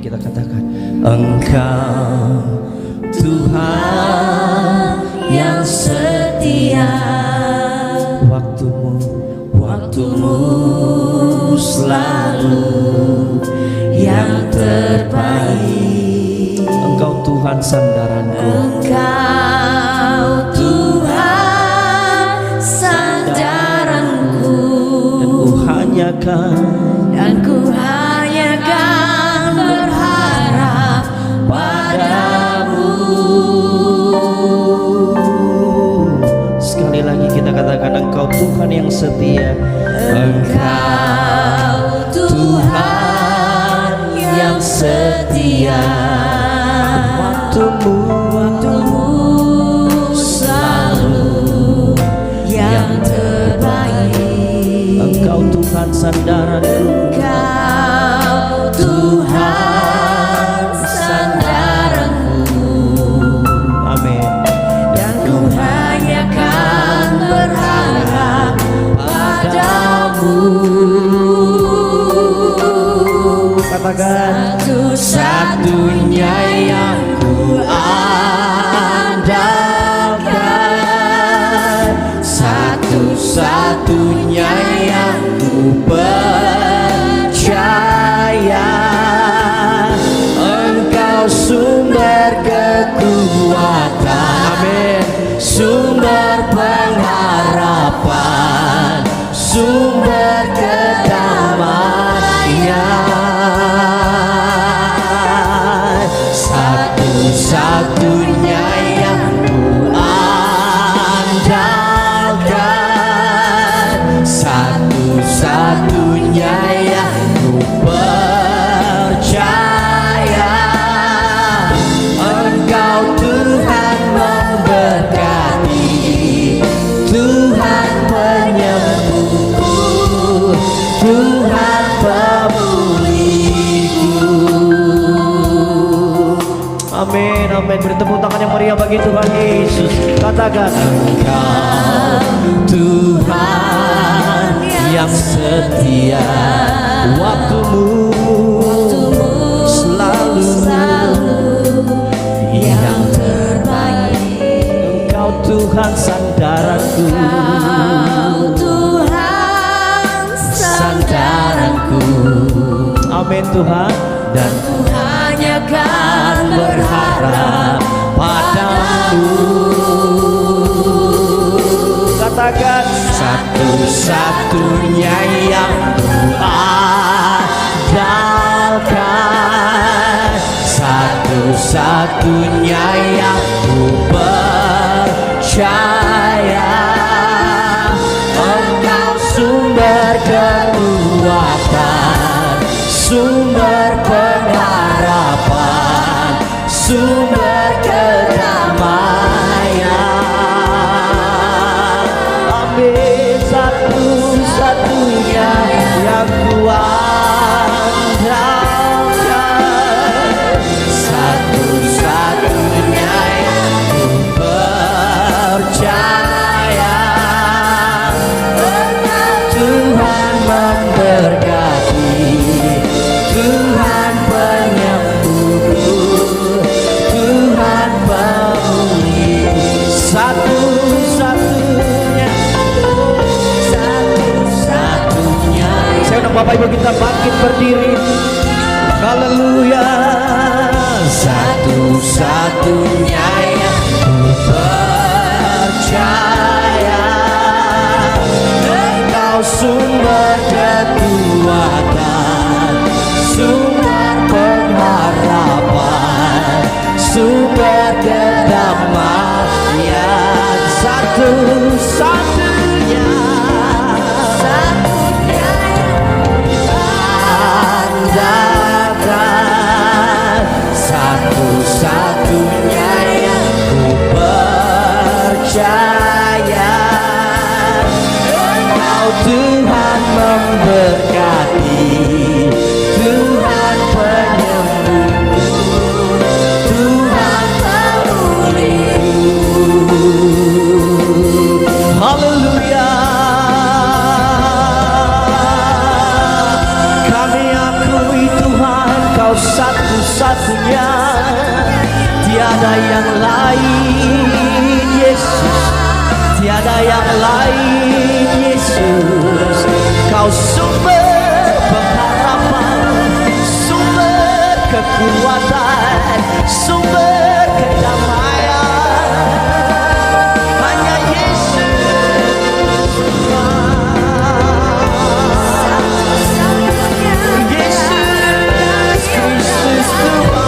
kita katakan, Engkau Tuhan yang setia, waktumu selalu yang terbaik. Engkau Tuhan sandaranku, Engkau Tuhan sandaranku, dan ku hanyakan berharap padamu. Sekali lagi kita katakan, Engkau Tuhan yang setia, Engkau Tuhan yang setia, waktumu selalu yang terbaik. Engkau Tuhan sandaranku, Engkau Tuhan sandaranku, amin. dan ku hanyakan berharap padamu. Katakan, satu-satunya yang ku andalkan, satu-satunya yang ku percaya. Engkau sumber kekuatan, amin, sumber pengharapan, sumber kedamaian. Satu-satunya yang ku andalkan, satu-satunya yang ku percaya. Engkau Tuhan memberkati, Tuhan penyembuhku, Tuhan pemulihku. amin, amin. Beri tepuk tangan yang meriah bagi Tuhan Yesus. Katakan, Engkau Tuhan yang setia, waktumu selalu yang terbaik. Engkau Tuhan sandaranku, Engkau Tuhan sandaranku, amin Tuhan. dan ku hanyakan berharap padamu. Katakan, Satu-satunya yang ku andalkan, satu-satunya yang ku percaya. Engkau sumber kekuatan, sumber pengharapan, sumber kedamaian. amin. Satu-satunya yang ku andalkan, satu-satunya yang ku percaya. Engkau Tuhan memberkati, Tuhan penyembuhku, Tuhan pemulih. satu-satunya. Satu-satunya Saya undang Bapak Ibu kita bangkit berdiri. Haleluya. satu-satunya yang ku percaya. Engkau sumber kekuatan, sumber pengharapan, sumber kedamaian. Satu-satunya. Andalkan, satu-satunya yang ku percaya. Engkau Tuhan memberkati, Tuhan satu-satunya, tiada yang lain Yesus, tiada yang lain Yesus. Kau sumber pengharapan, sumber kekuatan, sumber kedamaian. Hanya Yesus Yesus Kristus Tuhan.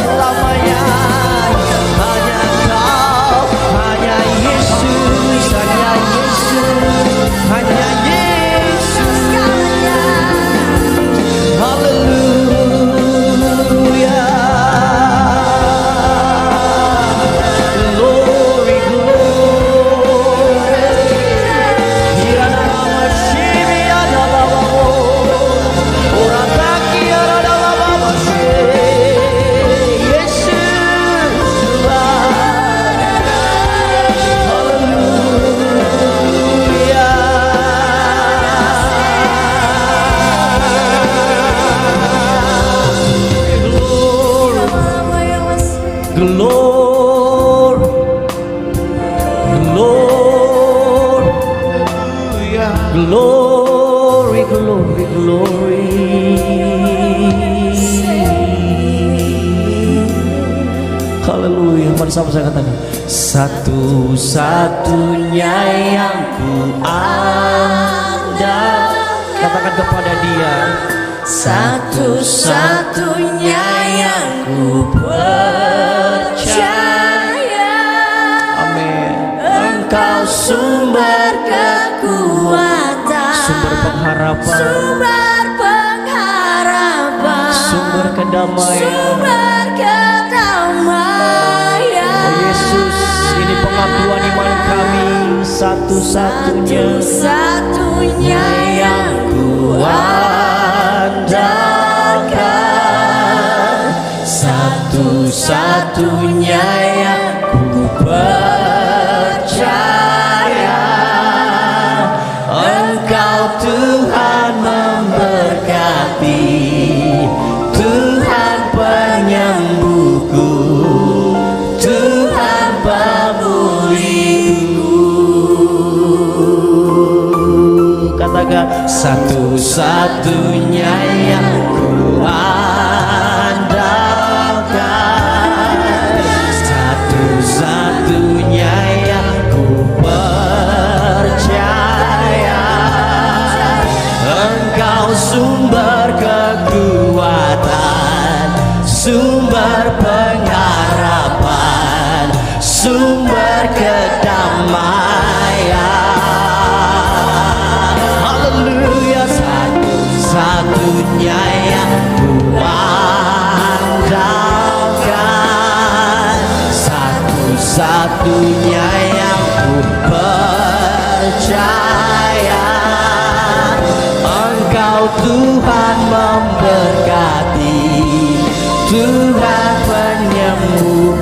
Selamanya hanya Kau, hanya Yesus, hanya Yesus, hanya Yesus. Haleluya. Glory, glory. Dia nama Shimi adalah orang kaki adalah Yesus Tuhan. Haleluya. Glory, glory, glory, glory. Haleluya. Mari sama saya katakan, satu-satunya yang ku andalkan. Katakan kepada Dia, Satu-satunya yang ku percaya, amin. Engkau sumber kekuatan, Sumber pengharapan, sumber pengharapan, sumber kedamaian. sumber kedamaian. Oh Yesus, ini pengakuan iman kami, satu-satunya Satu-satunya yang ku andalkan, satu-satunya yang ku percaya. Engkau Tuhan memberkati, Tuhan penyembuhku, Tuhan pemulihku. Katakan, satu-satunya yang ku andalkan, satu-satunya yang ku percaya. Engkau sumber kekuatan, sumber pengharapan, sumber kedamaian. Haleluya. Satu-satunya yang ku andalkan, satu-satunya yang ku percaya. Engkau Tuhan memberkati, Tuhan penyembuh,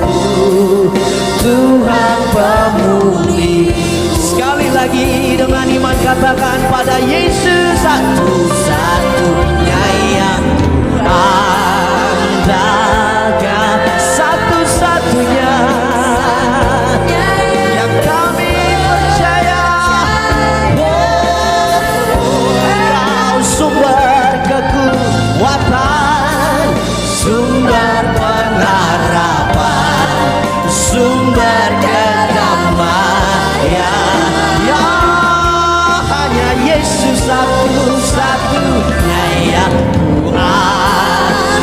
Tuhan pemulih. Sekali lagi dengan iman katakan pada Yesus, satu-satunya yang ku andalkan, satu-satunya yang kami percaya. Engkau sumber kekuatan, sumber pengharapan, sumber kedamaian. Ya, hanya Yesus satu-satunya yang ku andalkan.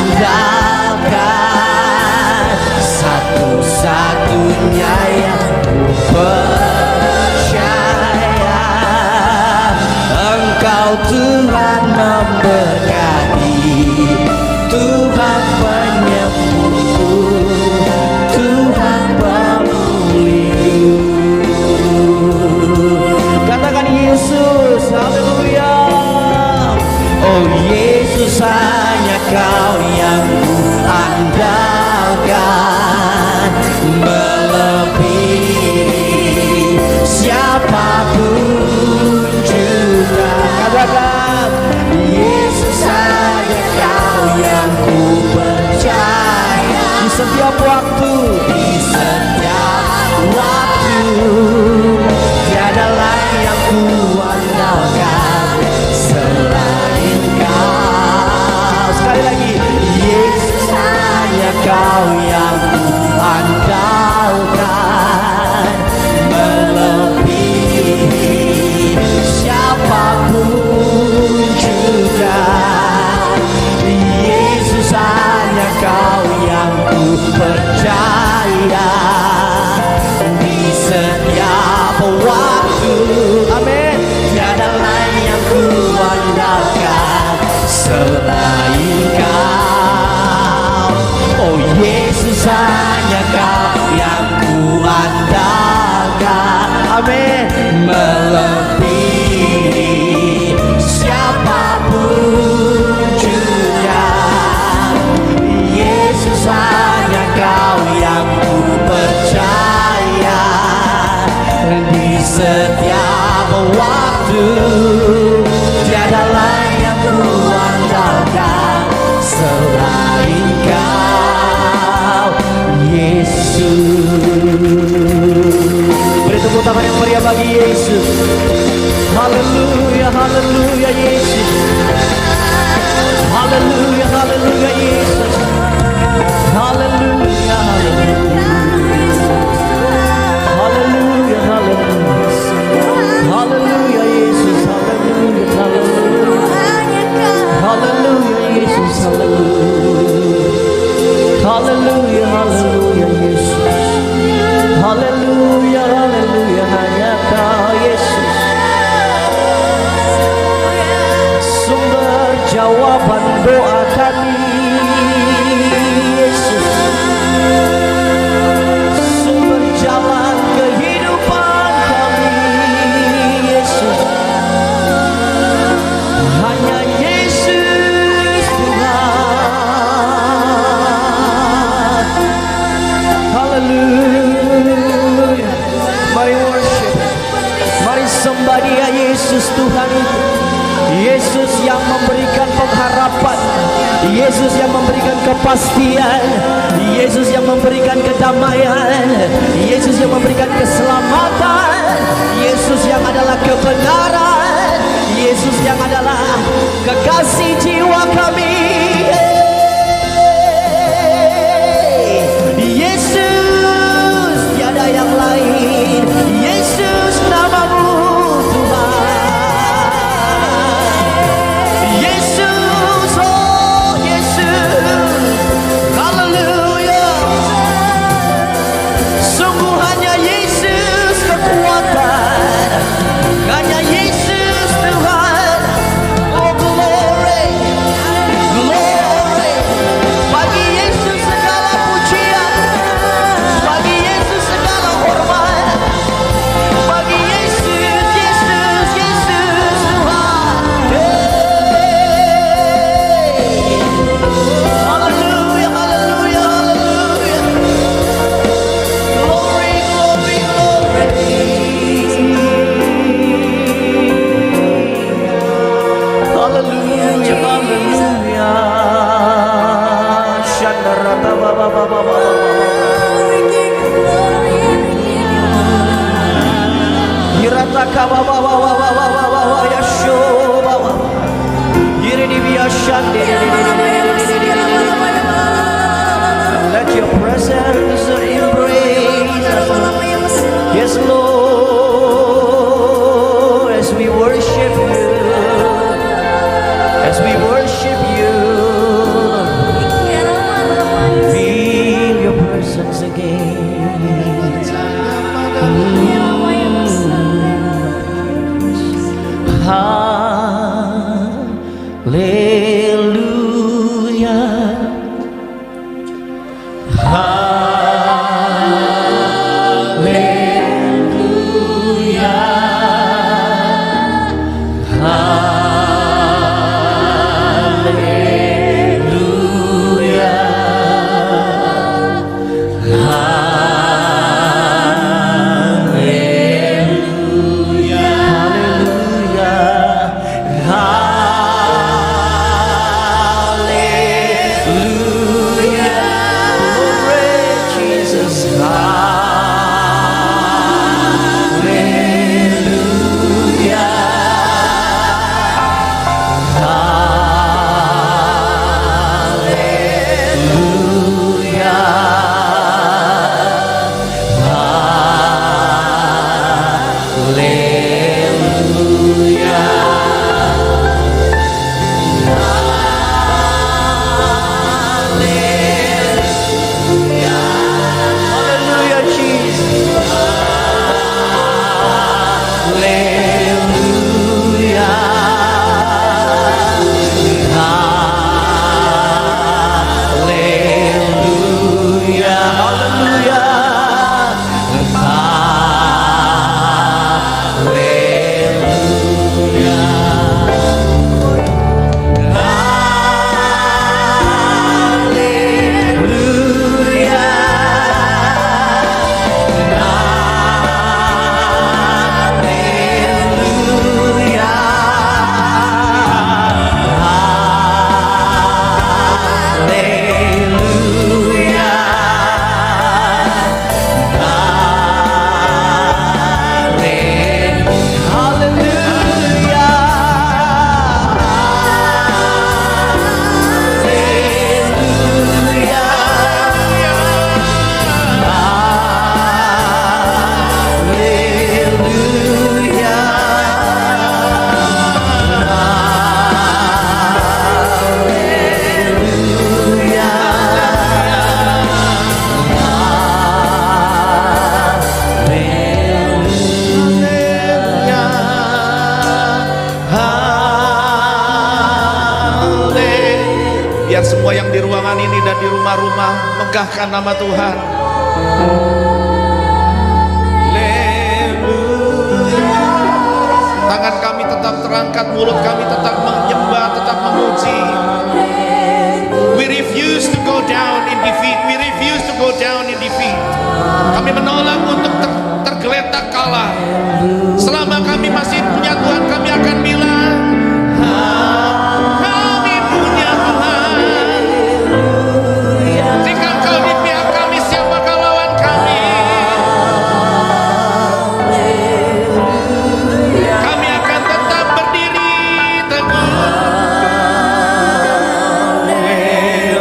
setiap waktu, di setiap waktu. Tiada lagi yang ku andalkan selain Kau. Sekali lagi, Yesus hanya Kau yang ku andalkan, melebihi siapapun juga. Yesus hanya Kau yang ku percaya di setiap waktu. Amin. Tiada lain yang ku andalkan selain Kau. Oh Yesus hanya Kau yang ku andalkan. Amin. Melebihi siapapun juga. Yesus hanya Kau yang ku percaya di setiap waktu. Tiada lain yang ku andalkan selain Kau, Yesus. beri tepuk tangan yang meriah bagi Yesus. Haleluya, haleluya Yesus. Haleluya, haleluya Yesus. Haleluya, haleluya. Haleluya, haleluya. Haleluya Yesus, haleluya, haleluya. Haleluya Yesus, haleluya. Haleluya, haleluya Yesus. Haleluya, haleluya, hanya Kau Yesus, sumber jawaban doa kami. Yesus, sumber jalan kehidupan kami. Yesus, hanya Yesus Tuhan. Haleluya. Mari worship, mari sembah Dia, Yesus Tuhan itu. Yesus yang memberikan pengharapan, Yesus yang memberikan kepastian, Yesus yang memberikan kedamaian, Yesus yang memberikan keselamatan, Yesus yang adalah kebenaran, Yesus yang adalah kekasih jiwa kami. Yesus, tiada yang lain. Yesus, namamu Tuhan. Yesus, oh Yesus, haleluya. Sungguh hanya Yesus kekuatan, hanya Yesus Tuhan. Oh glory, glory. Bagi Yesus segala pujian, bagi Yesus segala hormat, bagi Yesus, Yesus, Yesus Tuhan. Haleluya, haleluya, haleluya. Glory, glory, glory. Haleluya, haleluya. Shandarata baba baba baba. Hirataka baba baba baba baba yasho baba. Yiridi biyashande. Let your presence embrace us. Yes, Lord, as we worship you, as we worship you, feel your presence again. Haleluya. Hallelujah, Jesus. Biar semua yang di ruangan ini dan di rumah-rumah megahkan nama Tuhan. Haleluya. Tangan kami tetap terangkat, mulut kami tetap menyembah, tetap memuji. We refuse to go down in defeat. We refuse to go down in defeat. Kami menolak untuk tergeletak kalah. Selama kami masih punya Tuhan, kami akan bilang, kami punya Tuhan. Jika Engkau di pihak kami, siapakah lawan kami? Kami akan tetap berdiri teguh.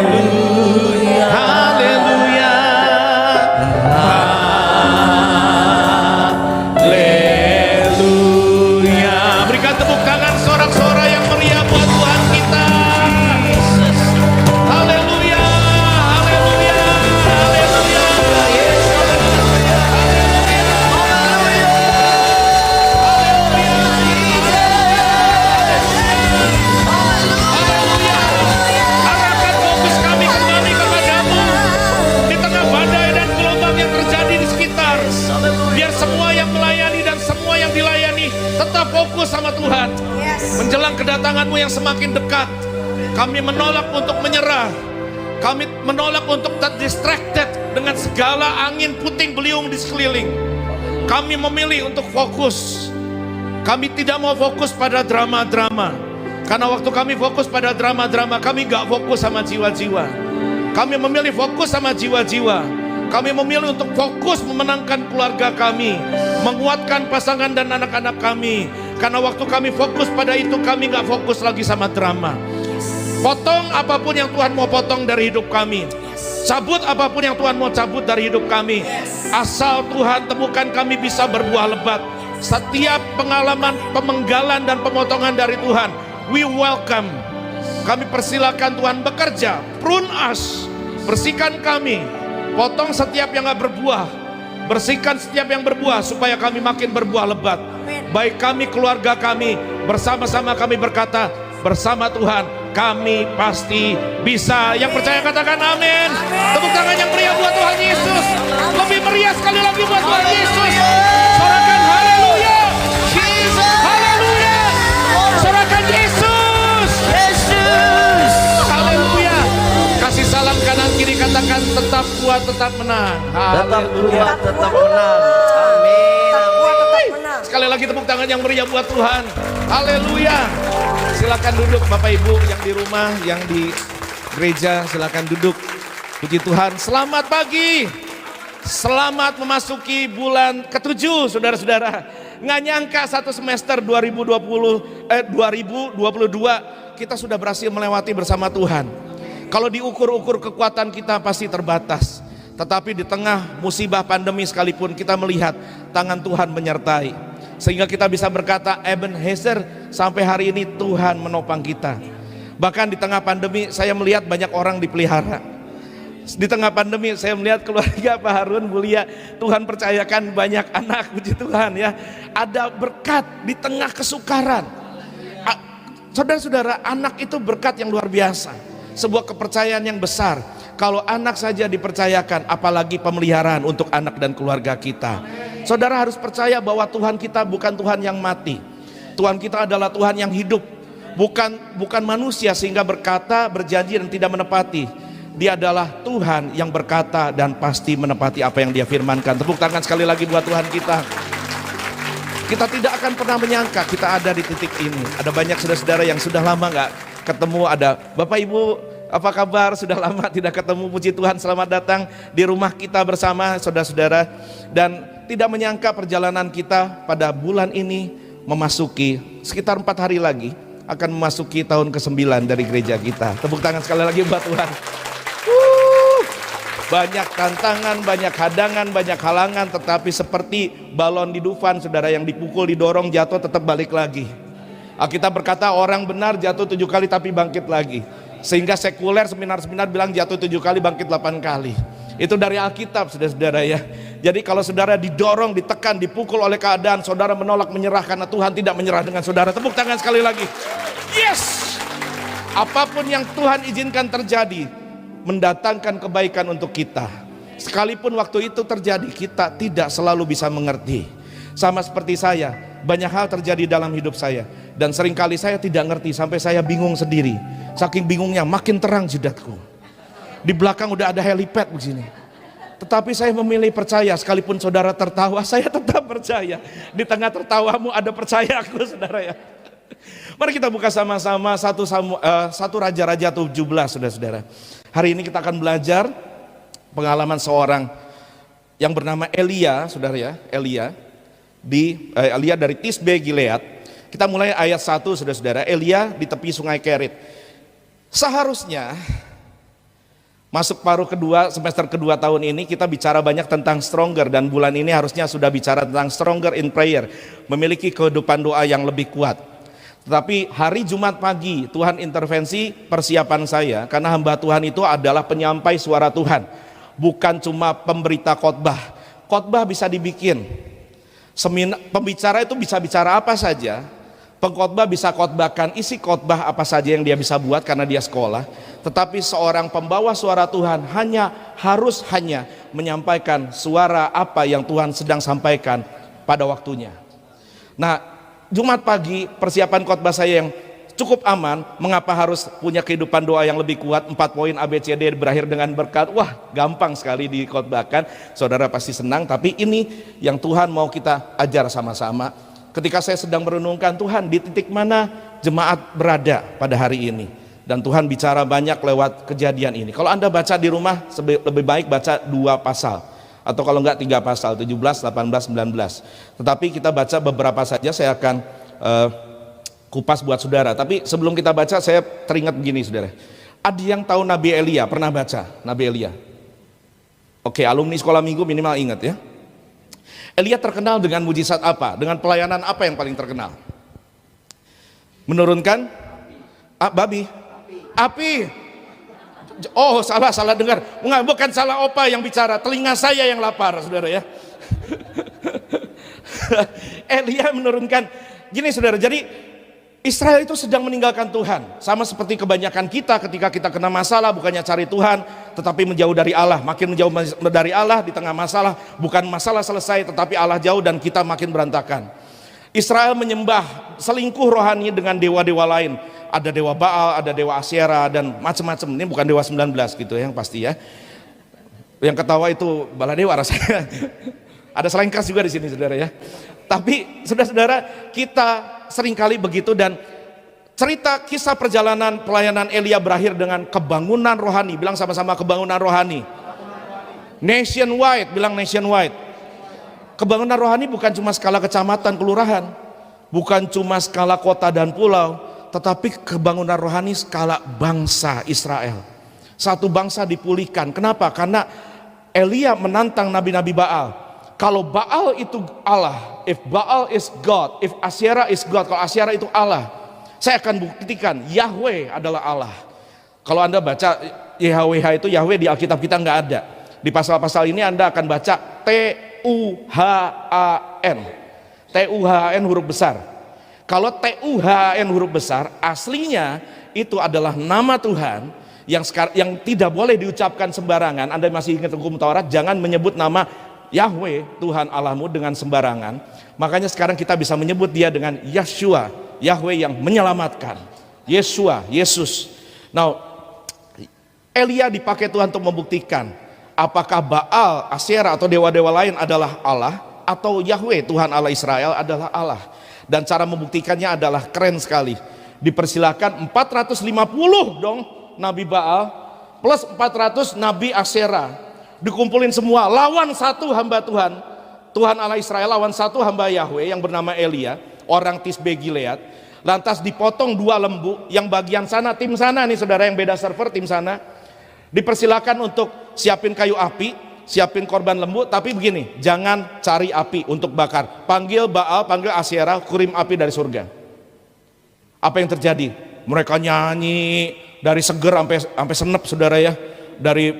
Haleluya. Haleluya. Berikan tepuk tangan sorak-sorai yang meriah buat Tuhan kita. Haleluya. Haleluya. Haleluya. Arahkan fokus kami kembali kepadamu di tengah badai dan gelombang yang terjadi di sekitar. Biar semua yang melayani dan semua yang dilayani tetap fokus sama Tuhan. Menjelang kedatanganmu yang semakin dekat, kami menolak untuk menyerah. Kami menolak untuk terdistracted dengan segala angin puting beliung di sekeliling. Kami memilih untuk fokus. Kami tidak mau fokus pada drama-drama. Karena waktu kami fokus pada drama-drama, kami gak fokus sama jiwa-jiwa. Kami memilih fokus sama jiwa-jiwa. Kami memilih untuk fokus memenangkan keluarga kami, menguatkan pasangan dan anak-anak kami. Karena waktu kami fokus pada itu, kami gak fokus lagi sama drama. Potong apapun yang Tuhan mau potong dari hidup kami. Cabut apapun yang Tuhan mau cabut dari hidup kami. Asal Tuhan temukan kami bisa berbuah lebat. Setiap pengalaman pemenggalan dan pemotongan dari Tuhan, we welcome. Kami persilakan Tuhan bekerja. Prune us. Bersihkan kami. Potong setiap yang gak berbuah. Bersihkan setiap yang berbuah supaya kami makin berbuah lebat. Baik kami, keluarga kami, bersama-sama kami berkata, bersama Tuhan kami pasti bisa. Yang percaya katakan amin. Tepuk tangan yang meriah buat Tuhan Yesus. Lebih meriah sekali lagi buat Tuhan Yesus. Sorakan haleluya. Haleluya. Sorakan Yesus. Haleluya. Kasih salam kanan kiri, katakan tetap kuat, tetap menang. Tetap Haleluya. kuat, tetap menang. Amin. Sekali lagi tepuk tangan yang meriah buat Tuhan. Haleluya. Silakan duduk Bapak Ibu yang di rumah, yang di gereja, silakan duduk. Puji Tuhan. Selamat pagi. Selamat memasuki bulan ke-7, saudara-saudara. Nggak nyangka satu semester 2022 kita sudah berhasil melewati bersama Tuhan. Kalau diukur-ukur kekuatan kita pasti terbatas. Tetapi di tengah musibah pandemi sekalipun kita melihat tangan Tuhan menyertai. Sehingga kita bisa berkata Ebenezer, sampai hari ini Tuhan menopang kita. Bahkan di tengah pandemi saya melihat banyak orang dipelihara. Di tengah pandemi saya melihat keluarga Pak Harun Mulia, Tuhan percayakan banyak anak, puji Tuhan ya. Ada berkat di tengah kesukaran. Saudara-saudara, anak itu berkat yang luar biasa. Sebuah kepercayaan yang besar. Kalau anak saja dipercayakan, apalagi pemeliharaan untuk anak dan keluarga kita. Saudara harus percaya bahwa Tuhan kita bukan Tuhan yang mati. Tuhan kita adalah Tuhan yang hidup. Bukan manusia sehingga berkata, berjanji dan tidak menepati. Dia adalah Tuhan yang berkata dan pasti menepati apa yang Dia firmankan. Tepuk tangan sekali lagi buat Tuhan kita. Kita tidak akan pernah menyangka kita ada di titik ini. Ada banyak saudara-saudara yang sudah lama gak ketemu. Ada Bapak Ibu, apa kabar? Sudah lama tidak ketemu. Puji Tuhan, selamat datang di rumah kita bersama saudara-saudara. Dan tidak menyangka perjalanan kita pada bulan ini memasuki sekitar 4 hari lagi akan memasuki tahun ke-9 dari gereja kita. Tepuk tangan sekali lagi buat Tuhan. Banyak tantangan, banyak hadangan, banyak halangan, tetapi seperti balon di Dufan, saudara, yang dipukul, didorong, jatuh, tetap balik lagi. Alkitab berkata orang benar jatuh 7 kali tapi bangkit lagi. Sehingga sekuler, seminar-seminar bilang jatuh 7 kali bangkit 8 kali. Itu dari Alkitab, saudara-saudara ya. Jadi kalau saudara didorong, ditekan, dipukul oleh keadaan, saudara menolak, menyerah, karena Tuhan tidak menyerah dengan saudara. Tepuk tangan sekali lagi. Yes! Apapun yang Tuhan izinkan terjadi mendatangkan kebaikan untuk kita. Sekalipun waktu itu terjadi, kita tidak selalu bisa mengerti. Sama seperti saya, banyak hal terjadi dalam hidup saya, dan seringkali saya tidak ngerti sampai saya bingung sendiri. Saking bingungnya makin terang jidatku. Di belakang udah ada helipad begini. Tetapi saya memilih percaya, sekalipun saudara tertawa, saya tetap percaya. Di tengah tertawamu ada percaya aku, saudara ya. Mari kita buka sama-sama 1 Raja-Raja 17, saudara-saudara. Hari ini kita akan belajar pengalaman seorang yang bernama Elia, saudara ya. Elia dari Tisbe Gilead. Kita mulai ayat 1, saudara-saudara. Elia di tepi sungai Kerit. Seharusnya masuk paruh kedua, semester kedua tahun ini kita bicara banyak tentang stronger, dan bulan ini harusnya sudah bicara tentang stronger in prayer, memiliki kehidupan doa yang lebih kuat. Tetapi hari Jumat pagi Tuhan intervensi persiapan saya, karena hamba Tuhan itu adalah penyampai suara Tuhan, bukan cuma pemberita khotbah. Khotbah bisa dibikin, pembicara itu bisa bicara apa saja, pengkhotbah bisa khotbahkan isi khotbah apa saja yang dia bisa buat karena dia sekolah. Tetapi seorang pembawa suara Tuhan harus menyampaikan suara apa yang Tuhan sedang sampaikan pada waktunya. Nah, Jumat pagi persiapan khotbah saya yang cukup aman. Mengapa harus punya kehidupan doa yang lebih kuat? 4 poin ABCD berakhir dengan berkat. Wah, gampang sekali dikhotbahkan. Saudara pasti senang, tapi ini yang Tuhan mau kita ajar sama-sama. Ketika saya sedang merenungkan, Tuhan di titik mana jemaat berada pada hari ini, dan Tuhan bicara banyak lewat kejadian ini. Kalau Anda baca di rumah, lebih baik baca 2 pasal, atau kalau enggak 3 pasal, 17, 18, 19. Tetapi kita baca beberapa saja, saya akan kupas buat saudara. Tapi sebelum kita baca, saya teringat begini, saudara. Ada yang tahu Nabi Elia? Pernah baca Nabi Elia? Oke, alumni sekolah minggu minimal ingat ya. Elia terkenal dengan mujizat apa? Dengan pelayanan apa yang paling terkenal? Menurunkan babi, api. Oh, salah dengar. Bukan salah opa yang bicara, telinga saya yang lapar, saudara ya. Elia menurunkan. Gini saudara, jadi Israel itu sedang meninggalkan Tuhan. Sama seperti kebanyakan kita ketika kita kena masalah, bukannya cari Tuhan, tetapi menjauh dari Allah. Makin menjauh dari Allah di tengah masalah, bukan masalah selesai, tetapi Allah jauh dan kita makin berantakan. Israel menyembah selingkuh rohani dengan dewa-dewa lain. Ada dewa Baal, ada dewa Asyera, dan macam-macam. Ini bukan dewa 19 gitu yang pasti ya. Yang ketawa itu Baladewa rasanya. Ada selengkas juga di sini, saudara ya. Tapi saudara-saudara, kita seringkali begitu, dan cerita kisah perjalanan pelayanan Elia berakhir dengan kebangunan rohani. Bilang sama-sama, kebangunan rohani. Nationwide, bilang nationwide. Kebangunan rohani bukan cuma skala kecamatan, kelurahan, bukan cuma skala kota dan pulau, tetapi kebangunan rohani skala bangsa Israel. Satu bangsa dipulihkan. Kenapa? Karena Elia menantang nabi-nabi Baal. Kalau Baal itu Allah, if Baal is God, if Asyera is God, kalau Asyera itu Allah, saya akan buktikan Yahweh adalah Allah. Kalau Anda baca YHWH itu, Yahweh di Alkitab kita nggak ada. Di pasal-pasal ini Anda akan baca Tuhan. Tuhan huruf besar. Kalau Tuhan huruf besar, aslinya itu adalah nama Tuhan yang tidak boleh diucapkan sembarangan. Anda masih ingat hukum Taurat, jangan menyebut nama Yahweh Tuhan Allahmu dengan sembarangan. Makanya sekarang kita bisa menyebut dia dengan Yeshua, Yahweh yang menyelamatkan, Yeshua, Yesus. Now, Elia dipakai Tuhan untuk membuktikan apakah Baal, Asyera atau dewa-dewa lain adalah Allah, atau Yahweh Tuhan Allah Israel adalah Allah. Dan cara membuktikannya adalah keren sekali. Dipersilakan 450 dong Nabi Baal plus 400 Nabi Asyera, dikumpulin semua lawan satu hamba Tuhan, Tuhan Allah Israel, lawan satu hamba Yahweh yang bernama Elia, orang Tisbe Gilead. Lantas dipotong 2 lembu, yang bagian sana, tim sana nih saudara, yang beda server, tim sana dipersilakan untuk siapin kayu api, siapin korban lembu, tapi begini, jangan cari api untuk bakar. Panggil Baal, panggil Asyera, kirim api dari surga. Apa yang terjadi? Mereka nyanyi dari seger sampai senep saudara ya, dari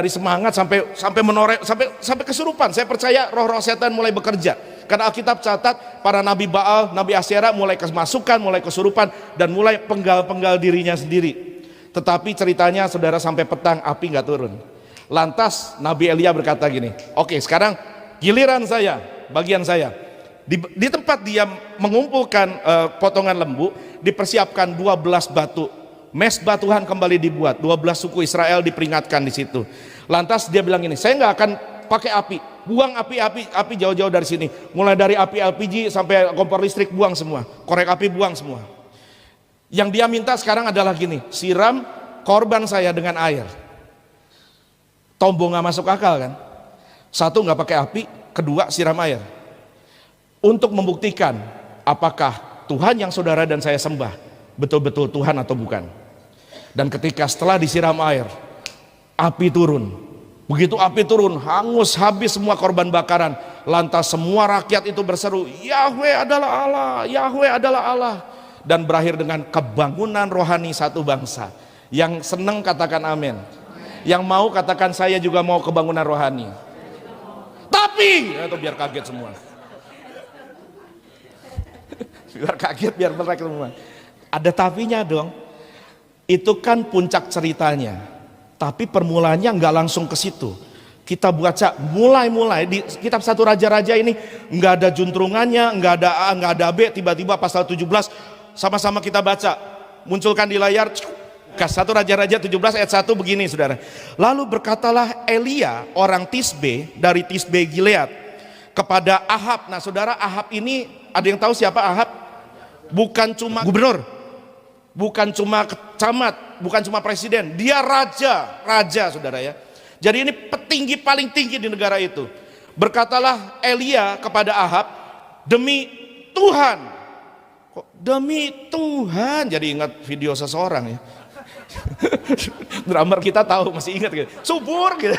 semangat sampai menoreh, sampai kesurupan. Saya percaya roh-roh setan mulai bekerja, karena Alkitab catat para nabi Baal, nabi Asyera mulai kemasukan, mulai kesurupan, dan mulai penggal-penggal dirinya sendiri. Tetapi ceritanya saudara, sampai petang api nggak turun. Lantas Nabi Elia berkata gini, oke, sekarang giliran saya, bagian saya. Di tempat dia mengumpulkan potongan lembu, dipersiapkan 12 batu. Mesbah Tuhan kembali dibuat, 12 suku Israel diperingatkan di situ. Lantas dia bilang ini, saya nggak akan pakai api, buang api jauh-jauh dari sini. Mulai dari api LPG sampai kompor listrik, buang semua. Korek api buang semua. Yang dia minta sekarang adalah gini, siram korban saya dengan air. Tombo nggak masuk akal kan? Satu, nggak pakai api, kedua siram air. Untuk membuktikan apakah Tuhan yang saudara dan saya sembah betul-betul Tuhan atau bukan. Dan ketika setelah disiram air, api turun. Begitu api turun, hangus habis semua korban bakaran. Lantas semua rakyat itu berseru, Yahweh adalah Allah, Yahweh adalah Allah. Dan berakhir dengan kebangunan rohani satu bangsa. Yang senang katakan amin. Yang mau katakan saya juga mau kebangunan rohani. Tapi, itu biar kaget semua. Biar kaget, biar mereka semua. Ada tapinya dong. Itu kan puncak ceritanya. Tapi permulaannya nggak langsung ke situ. Kita baca mulai di kitab 1 Raja-Raja ini nggak ada juntrungannya, nggak ada A, nggak ada B. Tiba-tiba pasal 17 sama-sama kita baca, munculkan di layar. 1 Raja-Raja 17 ayat 1 begini saudara. Lalu berkatalah Elia orang Tisbe dari Tisbe Gilead kepada Ahab. Nah saudara, Ahab ini ada yang tahu siapa Ahab? Bukan cuma gubernur, bukan cuma camat, bukan cuma presiden, dia raja saudara ya. Jadi ini petinggi paling tinggi di negara itu. Berkatalah Elia kepada Ahab, demi Tuhan. Kok demi Tuhan? Jadi ingat video seseorang ya. Drummer kita tahu, masih ingat gitu. Subur gitu.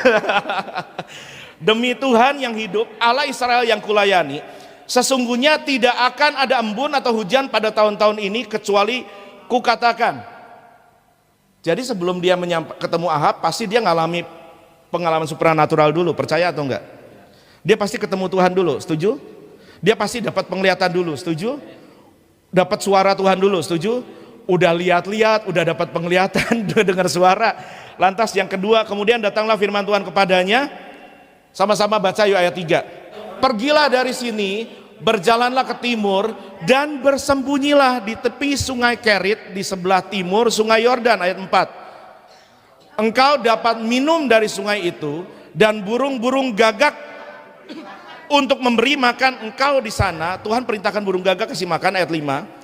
Demi Tuhan yang hidup, Allah Israel yang kulayani, sesungguhnya tidak akan ada embun atau hujan pada tahun-tahun ini kecuali kukatakan. Jadi sebelum dia ketemu Ahab, pasti dia ngalami pengalaman supranatural dulu, percaya atau enggak? Dia pasti ketemu Tuhan dulu, setuju? Dia pasti dapat penglihatan dulu, setuju? Dapat suara Tuhan dulu, setuju? Udah lihat-lihat, udah dapat penglihatan, udah dengar suara. Lantas yang kedua, kemudian datanglah firman Tuhan kepadanya. Sama-sama baca yuk ayat 3. Pergilah dari sini, berjalanlah ke timur, dan bersembunyilah di tepi sungai Kerit, di sebelah timur sungai Yordan, ayat 4. Engkau dapat minum dari sungai itu, dan burung-burung gagak untuk memberi makan engkau di sana. Tuhan perintahkan burung gagak kasih makan, ayat 5.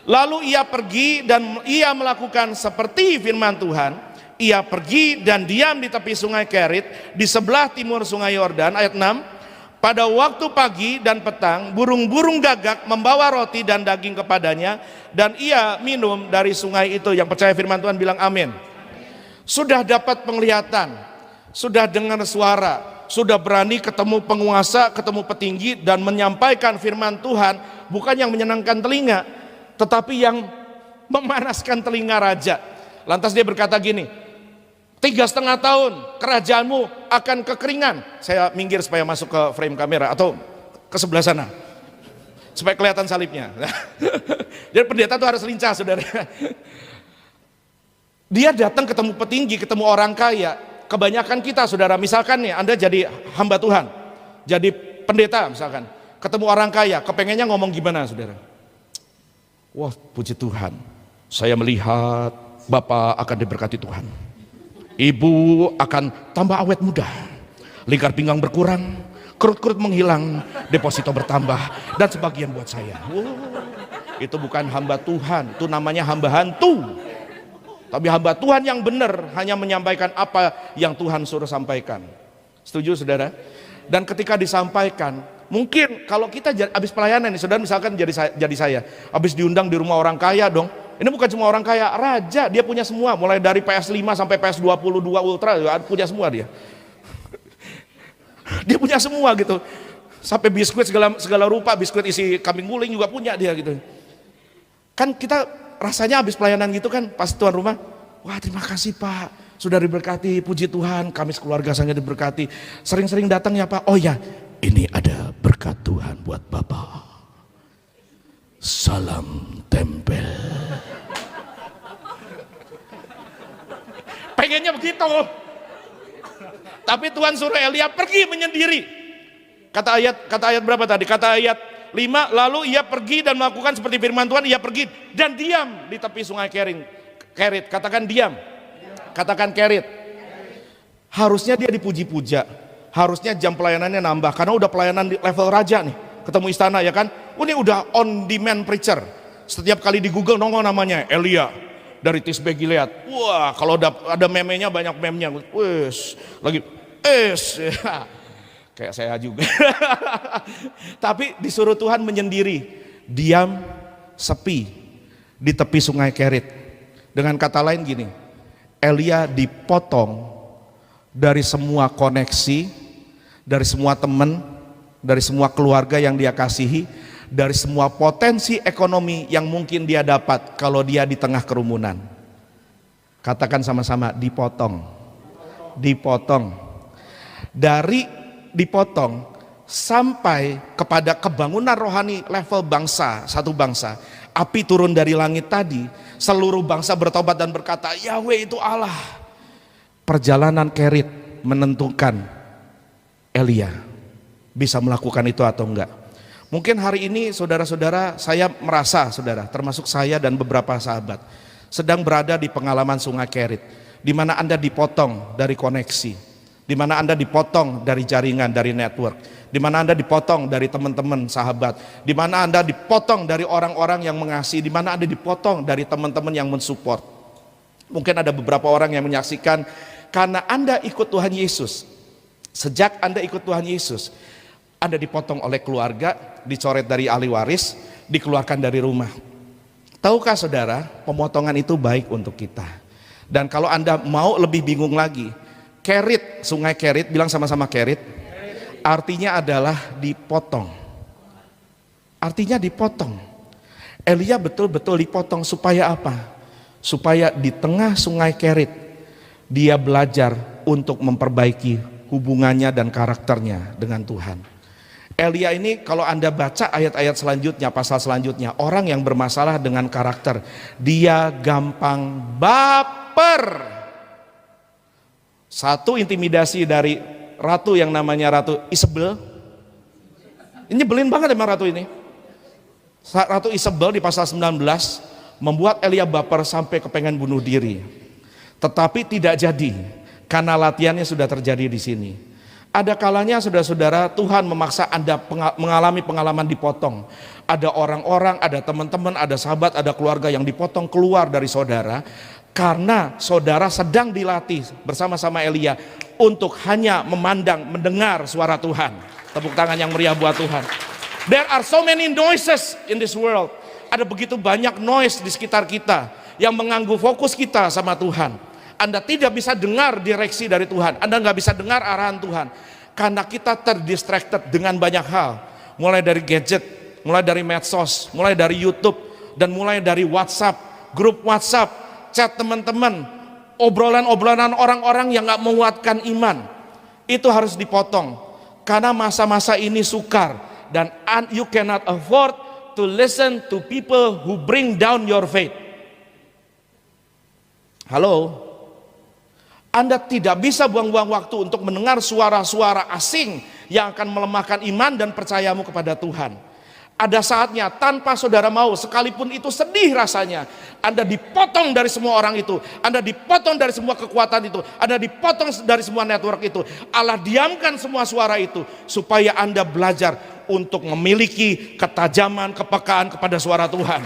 Lalu ia pergi dan ia melakukan seperti firman Tuhan. Ia pergi dan diam di tepi sungai Kerit di sebelah timur sungai Yordan, ayat 6. Pada waktu pagi dan petang burung-burung gagak membawa roti dan daging kepadanya, dan ia minum dari sungai itu. Yang percaya firman Tuhan bilang amin. Sudah dapat penglihatan, sudah dengar suara, sudah berani ketemu penguasa, ketemu petinggi, dan menyampaikan firman Tuhan, bukan yang menyenangkan telinga, tetapi yang memanaskan telinga raja. Lantas dia berkata gini, 3,5 tahun kerajaanmu akan kekeringan. Saya minggir supaya masuk ke frame kamera, atau ke sebelah sana, supaya kelihatan salibnya. Jadi pendeta itu harus lincah, saudara. Dia datang ketemu petinggi, ketemu orang kaya. Kebanyakan kita, saudara, misalkan nih Anda jadi hamba Tuhan, jadi pendeta misalkan, ketemu orang kaya, kepengennya ngomong gimana, saudara? Wah, puji Tuhan, saya melihat Bapak akan diberkati Tuhan, Ibu akan tambah awet muda, lingkar pinggang berkurang, kerut-kerut menghilang, deposito bertambah, dan sebagian buat saya. Itu bukan hamba Tuhan, itu namanya hamba hantu. Tapi hamba Tuhan yang benar hanya menyampaikan apa yang Tuhan suruh sampaikan. Setuju, saudara? Dan ketika disampaikan, mungkin kalau kita habis pelayanan nih, saudara, misalkan jadi saya habis diundang di rumah orang kaya dong. Ini bukan cuma orang kaya, raja, dia punya semua, mulai dari PS5 sampai PS22 Ultra, punya semua dia. Dia punya semua gitu. Sampai biskuit segala rupa, biskuit isi kambing guling juga punya dia gitu. Kan kita rasanya habis pelayanan gitu kan, pas tuan rumah, wah terima kasih Pak, sudah diberkati, puji Tuhan, kami sekeluarga sangat diberkati, sering-sering datang ya Pak. Oh ya, ini ada berkat Tuhan buat Bapak, salam tempel. Pengennya begitu, tapi Tuhan suruh Elia pergi menyendiri. Kata ayat berapa tadi? Kata ayat 5, lalu ia pergi dan melakukan seperti firman Tuhan, ia pergi dan diam di tepi sungai Kerit. Katakan diam. Katakan Kerit. Harusnya dia dipuji-puja, harusnya jam pelayanannya nambah, karena udah pelayanan di level raja nih, ketemu istana ya kan. Ini udah on demand preacher, setiap kali di Google nongol namanya Elia dari Tisbe Gilead. Wah, kalau ada meme-nya, banyak meme-nya. Wes, lagi kayak saya juga. Tapi disuruh Tuhan menyendiri, diam, sepi di tepi sungai Kerit. Dengan kata lain gini, Elia dipotong dari semua koneksi, dari semua teman, dari semua keluarga yang dia kasihi, dari semua potensi ekonomi yang mungkin dia dapat kalau dia di tengah kerumunan. Katakan sama-sama, dipotong. Dipotong. Dari dipotong sampai kepada kebangunan rohani level bangsa, satu bangsa. Api turun dari langit tadi, seluruh bangsa bertobat dan berkata, Yahweh itu Allah. Perjalanan Kerit menentukan Elia bisa melakukan itu atau enggak. Mungkin hari ini saudara-saudara, saya merasa saudara, termasuk saya dan beberapa sahabat, sedang berada di pengalaman sungai Kerit, di mana Anda dipotong dari koneksi, di mana Anda dipotong dari jaringan, dari network, di mana Anda dipotong dari teman-teman sahabat, di mana Anda dipotong dari orang-orang yang mengasihi, di mana Anda dipotong dari teman-teman yang mensupport. Mungkin ada beberapa orang yang menyaksikan, karena Anda ikut Tuhan Yesus. Sejak Anda ikut Tuhan Yesus, Anda dipotong oleh keluarga, dicoret dari ahli waris, dikeluarkan dari rumah. Tahukah saudara, pemotongan itu baik untuk kita. Dan kalau Anda mau lebih bingung lagi, Kerit, sungai Kerit, bilang sama-sama Kerit, artinya adalah dipotong. Artinya dipotong. Elia betul-betul dipotong supaya apa? Supaya di tengah sungai Kerit, dia belajar untuk memperbaiki hubungannya dan karakternya dengan Tuhan. Elia ini kalau Anda baca ayat-ayat selanjutnya, pasal selanjutnya, orang yang bermasalah dengan karakter, dia gampang baper. Satu intimidasi dari ratu yang namanya Ratu Isabel. Ini nyebelin banget emang ratu ini. Ratu Isabel di pasal 19 membuat Elia baper sampai kepengen bunuh diri. Tetapi tidak jadi, karena latihannya sudah terjadi di sini. Ada kalanya saudara-saudara, Tuhan memaksa Anda mengalami pengalaman dipotong. Ada orang-orang, ada teman-teman, ada sahabat, ada keluarga yang dipotong keluar dari saudara, karena saudara sedang dilatih bersama-sama Elia untuk hanya memandang, mendengar suara Tuhan. Tepuk tangan yang meriah buat Tuhan. There are so many noises in this world. Ada begitu banyak noise di sekitar kita yang mengganggu fokus kita sama Tuhan. Anda tidak bisa dengar direksi dari Tuhan, Anda nggak bisa dengar arahan Tuhan. Karena kita terdistracted dengan banyak hal, mulai dari gadget, mulai dari medsos, mulai dari YouTube, dan mulai dari WhatsApp, grup WhatsApp, chat teman-teman, obrolan-obrolan orang-orang yang gak menguatkan iman. Itu harus dipotong, karena masa-masa ini sukar, dan you cannot afford to listen to people who bring down your faith. Halo, Anda tidak bisa buang-buang waktu untuk mendengar suara-suara asing yang akan melemahkan iman dan percayamu kepada Tuhan. Ada saatnya tanpa saudara mau, sekalipun itu sedih rasanya, Anda dipotong dari semua orang itu, Anda dipotong dari semua kekuatan itu, Anda dipotong dari semua network itu. Allah diamkan semua suara itu supaya Anda belajar untuk memiliki ketajaman, kepekaan kepada suara Tuhan.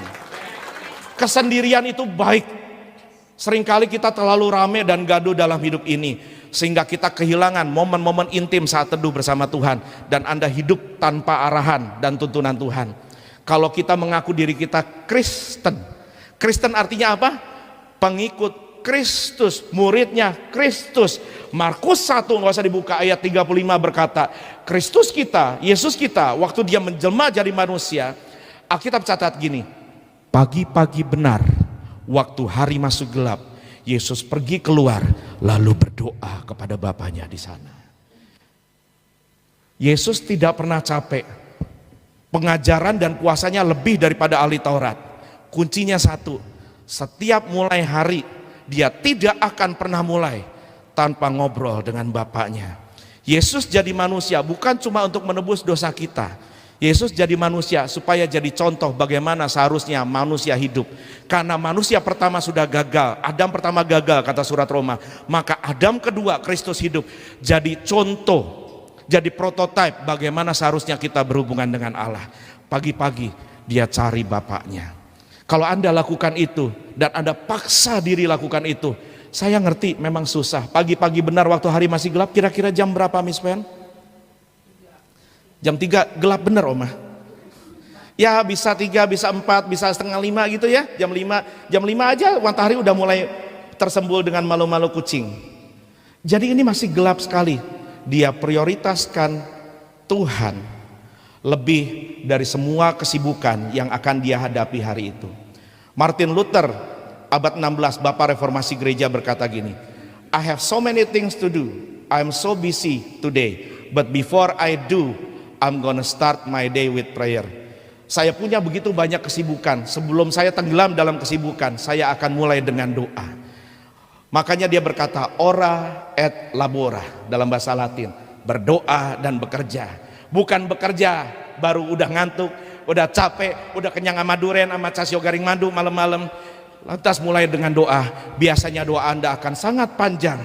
Kesendirian itu baik. Seringkali kita terlalu rame dan gaduh dalam hidup ini, sehingga kita kehilangan momen-momen intim saat teduh bersama Tuhan, dan Anda hidup tanpa arahan dan tuntunan Tuhan. Kalau kita mengaku diri kita Kristen, Kristen artinya apa? Pengikut Kristus, muridnya Kristus. Markus 1, nggak usah dibuka, ayat 35 berkata, Kristus kita, Yesus kita, waktu dia menjelma jadi manusia, Alkitab catat gini, pagi-pagi benar, waktu hari masuk gelap, Yesus pergi keluar lalu berdoa kepada Bapanya di sana. Yesus tidak pernah capek. Pengajaran dan kuasanya lebih daripada ahli Taurat. Kuncinya satu, setiap mulai hari dia tidak akan pernah mulai tanpa ngobrol dengan Bapaknya. Yesus jadi manusia bukan cuma untuk menebus dosa kita. Yesus jadi manusia supaya jadi contoh bagaimana seharusnya manusia hidup. Karena manusia pertama sudah gagal, Adam pertama gagal kata surat Roma, maka Adam kedua, Kristus hidup, jadi contoh, jadi prototipe bagaimana seharusnya kita berhubungan dengan Allah. Pagi-pagi dia cari Bapaknya. Kalau Anda lakukan itu dan Anda paksa diri lakukan itu, saya ngerti memang susah. Pagi-pagi benar waktu hari masih gelap, kira-kira jam berapa Miss Pen? Jam 3 gelap bener Oma. Ya bisa 3, bisa 4, bisa setengah 5 gitu ya. Jam 5 aja matahari udah mulai tersembul dengan malu-malu kucing. Jadi ini masih gelap sekali. Dia prioritaskan Tuhan lebih dari semua kesibukan yang akan dia hadapi hari itu. Martin Luther abad 16, Bapak Reformasi Gereja berkata gini, I have so many things to do, I'm so busy today, but before I do, I'm gonna start my day with prayer. Saya punya begitu banyak kesibukan, sebelum saya tenggelam dalam kesibukan, saya akan mulai dengan doa. Makanya dia berkata, ora et labora, dalam bahasa Latin, berdoa dan bekerja. Bukan bekerja, baru udah ngantuk, udah capek, udah kenyang sama duren, sama casio garing madu malam-malam. Lantas mulai dengan doa. Biasanya doa Anda akan sangat panjang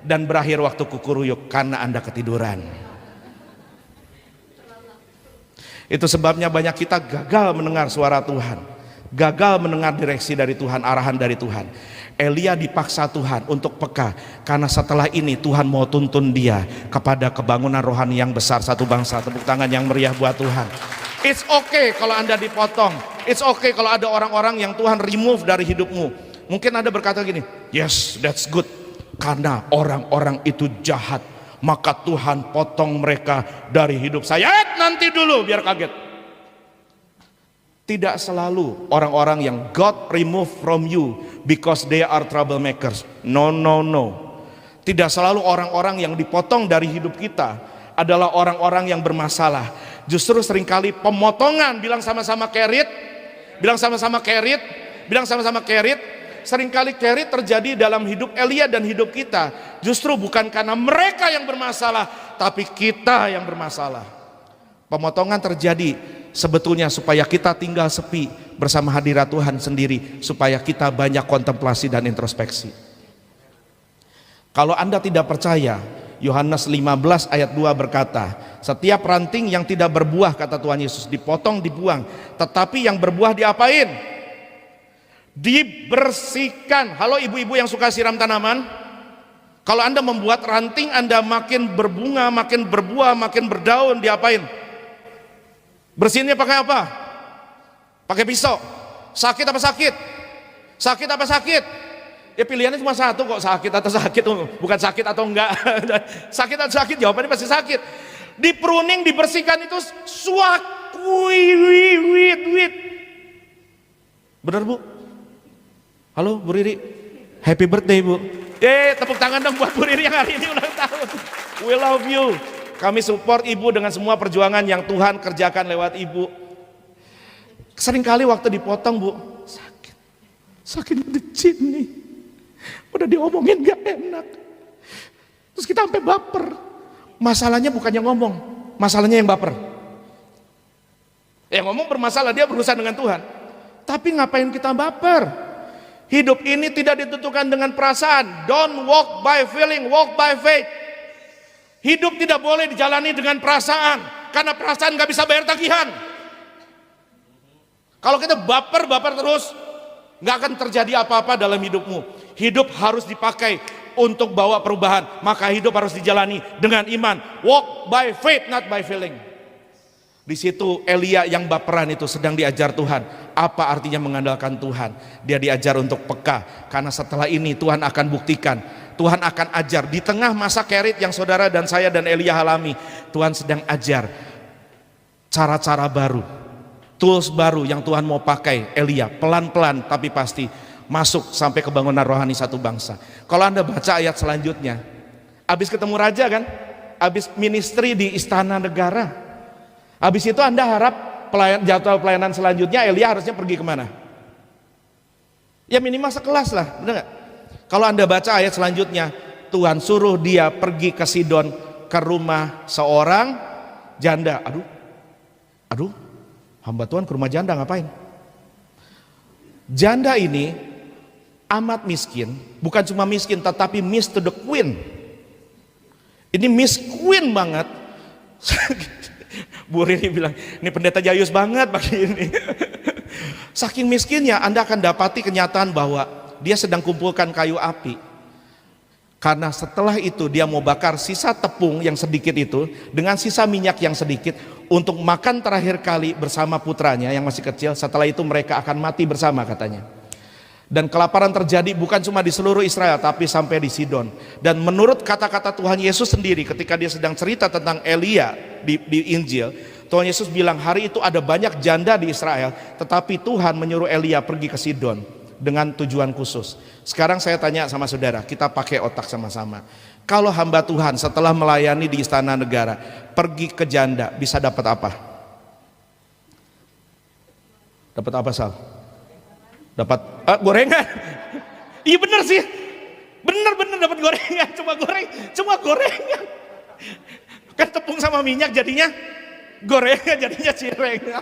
dan berakhir waktu kukuruyuk karena Anda ketiduran. Itu sebabnya banyak kita gagal mendengar suara Tuhan, gagal mendengar direksi dari Tuhan, arahan dari Tuhan. Elia dipaksa Tuhan untuk peka, karena setelah ini Tuhan mau tuntun dia kepada kebangunan rohani yang besar. Satu bangsa, tepuk tangan yang meriah buat Tuhan. It's okay kalau Anda dipotong, it's okay kalau ada orang-orang yang Tuhan remove dari hidupmu. Mungkin Anda berkata gini, yes that's good, karena orang-orang itu jahat, maka Tuhan potong mereka dari hidup saya. Nanti dulu biar kaget. Tidak selalu orang-orang yang God remove from you because they are troublemakers. No. Tidak selalu orang-orang yang dipotong dari hidup kita adalah orang-orang yang bermasalah. Justru seringkali pemotongan, bilang sama-sama kerit, seringkali kerit terjadi dalam hidup Elia dan hidup kita. Justru bukan karena mereka yang bermasalah, tapi kita yang bermasalah. Pemotongan terjadi sebetulnya supaya kita tinggal sepi bersama hadirat Tuhan sendiri, supaya kita banyak kontemplasi dan introspeksi. Kalau Anda tidak percaya, Yohanes 15 ayat 2 berkata, setiap ranting yang tidak berbuah, kata Tuhan Yesus, dipotong, dibuang. Tetapi yang berbuah diapain? Dibersihkan. Halo ibu-ibu yang suka siram tanaman. Kalau Anda membuat ranting Anda makin berbunga, makin berbuah, makin berdaun, diapain? Bersihinnya pakai apa? Pakai pisau. Sakit apa sakit? Sakit apa sakit? Ya pilihannya cuma satu kok, sakit atau sakit, bukan sakit atau enggak. Sakit atau sakit, jawabannya pasti sakit. Di pruning, dibersihkan itu wit. Benar Bu? Halo Bu Riri, happy birthday Bu. Tepuk tangan dong buat Bu Riri yang hari ini ulang tahun. We love you. Kami support Ibu dengan semua perjuangan yang Tuhan kerjakan lewat Ibu. Seringkali waktu dipotong Bu, sakitnya di sini. Udah diomongin gak enak. Terus kita sampai baper. Masalahnya bukannya ngomong, masalahnya yang baper. Yang ngomong bermasalah, dia berurusan dengan Tuhan. Tapi ngapain kita baper? Hidup ini tidak ditentukan dengan perasaan. Don't walk by feeling, walk by faith. Hidup tidak boleh dijalani dengan perasaan, karena perasaan gak bisa bayar tagihan. Kalau kita baper terus, gak akan terjadi apa-apa dalam hidupmu. Hidup harus dipakai untuk bawa perubahan, maka hidup harus dijalani dengan iman. Walk by faith, not by feeling. Di situ Elia yang baperan itu sedang diajar Tuhan. Apa artinya mengandalkan Tuhan? Dia diajar untuk peka, karena setelah ini Tuhan akan buktikan. Tuhan akan ajar di tengah masa kerit yang saudara dan saya dan Elia alami. Tuhan sedang ajar cara-cara baru, tools baru yang Tuhan mau pakai Elia, pelan-pelan tapi pasti masuk sampai kebangunan rohani satu bangsa. Kalau Anda baca ayat selanjutnya, habis ketemu raja kan, habis ministry di istana negara, habis itu Anda harap jadwal pelayanan selanjutnya Elia harusnya pergi kemana? Ya minimal sekelas lah, benar nggak? Kalau Anda baca ayat selanjutnya, Tuhan suruh dia pergi ke Sidon, ke rumah seorang janda. Aduh, hamba Tuhan ke rumah janda ngapain? Janda ini amat miskin, bukan cuma miskin tetapi miss to the queen. Ini miss queen banget. Bu Riri bilang, ini pendeta jayus banget pagi ini. Saking miskinnya Anda akan dapati kenyataan bahwa dia sedang kumpulkan kayu api. Karena setelah itu dia mau bakar sisa tepung yang sedikit itu dengan sisa minyak yang sedikit untuk makan terakhir kali bersama putranya yang masih kecil. Setelah itu mereka akan mati bersama katanya. Dan kelaparan terjadi bukan cuma di seluruh Israel tapi sampai di Sidon. Dan menurut kata-kata Tuhan Yesus sendiri ketika dia sedang cerita tentang Elia di Injil, Tuhan Yesus bilang hari itu ada banyak janda di Israel, tetapi Tuhan menyuruh Elia pergi ke Sidon dengan tujuan khusus. Sekarang saya tanya sama saudara, kita pakai otak sama-sama. Kalau hamba Tuhan setelah melayani di istana negara pergi ke janda, bisa dapat apa? Dapat apa Sal? Dapat gorengan. Iya bener sih, bener dapat gorengan, cuma gorengan. Kan tepung sama minyak jadinya gorengan, jadinya cireng.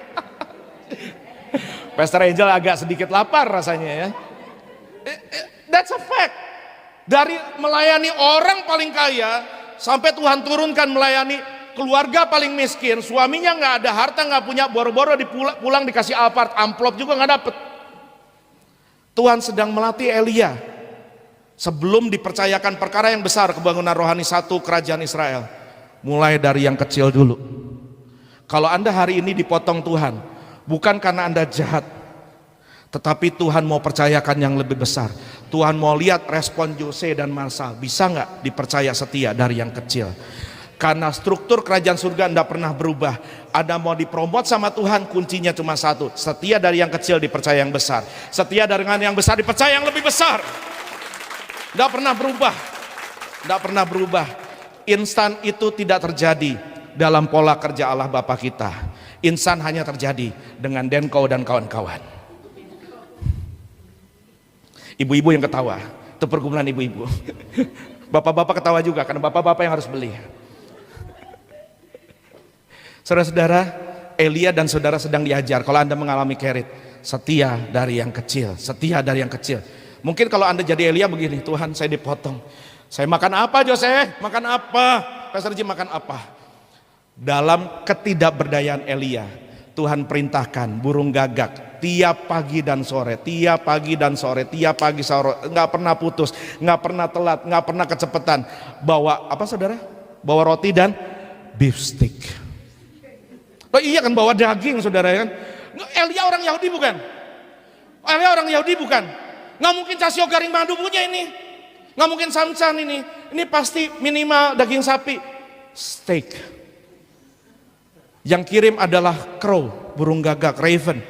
Pastor Angel agak sedikit lapar rasanya ya. That's a fact. Dari melayani orang paling kaya sampai Tuhan turunkan melayani keluarga paling miskin, suaminya nggak ada harta, nggak punya, boro-boro pulang dikasih amplop juga nggak dapet. Tuhan sedang melatih Elia sebelum dipercayakan perkara yang besar, kebangunan rohani satu kerajaan Israel. Mulai dari yang kecil dulu. Kalau Anda hari ini dipotong Tuhan, bukan karena Anda jahat, tetapi Tuhan mau percayakan yang lebih besar. Tuhan mau lihat respon Jose dan Marsal, bisa nggak dipercaya setia dari yang kecil. Karena struktur kerajaan surga tidak pernah berubah. Anda mau dipromot sama Tuhan, kuncinya cuma satu, setia dari yang kecil dipercaya yang besar, setia dengan yang besar dipercaya yang lebih besar. Tidak pernah berubah, tidak pernah berubah. Instan itu tidak terjadi dalam pola kerja Allah Bapa kita. Instan hanya terjadi dengan Denko dan kawan-kawan. Ibu-ibu yang ketawa, itu pergumulan ibu-ibu. Bapak-bapak ketawa juga karena bapak-bapak yang harus beli. Saudara-saudara, Elia dan saudara sedang diajar. Kalau Anda mengalami kerit, setia dari yang kecil, setia dari yang kecil. Mungkin kalau Anda jadi Elia begini, Tuhan saya dipotong. Saya makan apa Jose? Makan apa? Pastor Jim makan apa? Dalam ketidakberdayaan Elia, Tuhan perintahkan burung gagak tiap pagi dan sore, tiap pagi dan sore, tiap pagi sore, nggak pernah putus, nggak pernah telat, nggak pernah kecepatan. Bawa apa saudara? Bawa roti dan beef stick. Oh iya kan, bawa daging saudara kan. Elia orang Yahudi bukan? Elia orang Yahudi bukan? Nggak mungkin Casio Garing Madu punya ini. Nggak mungkin Samcan ini. Ini pasti minimal daging sapi. Steak. Yang kirim adalah crow, burung gagak, raven.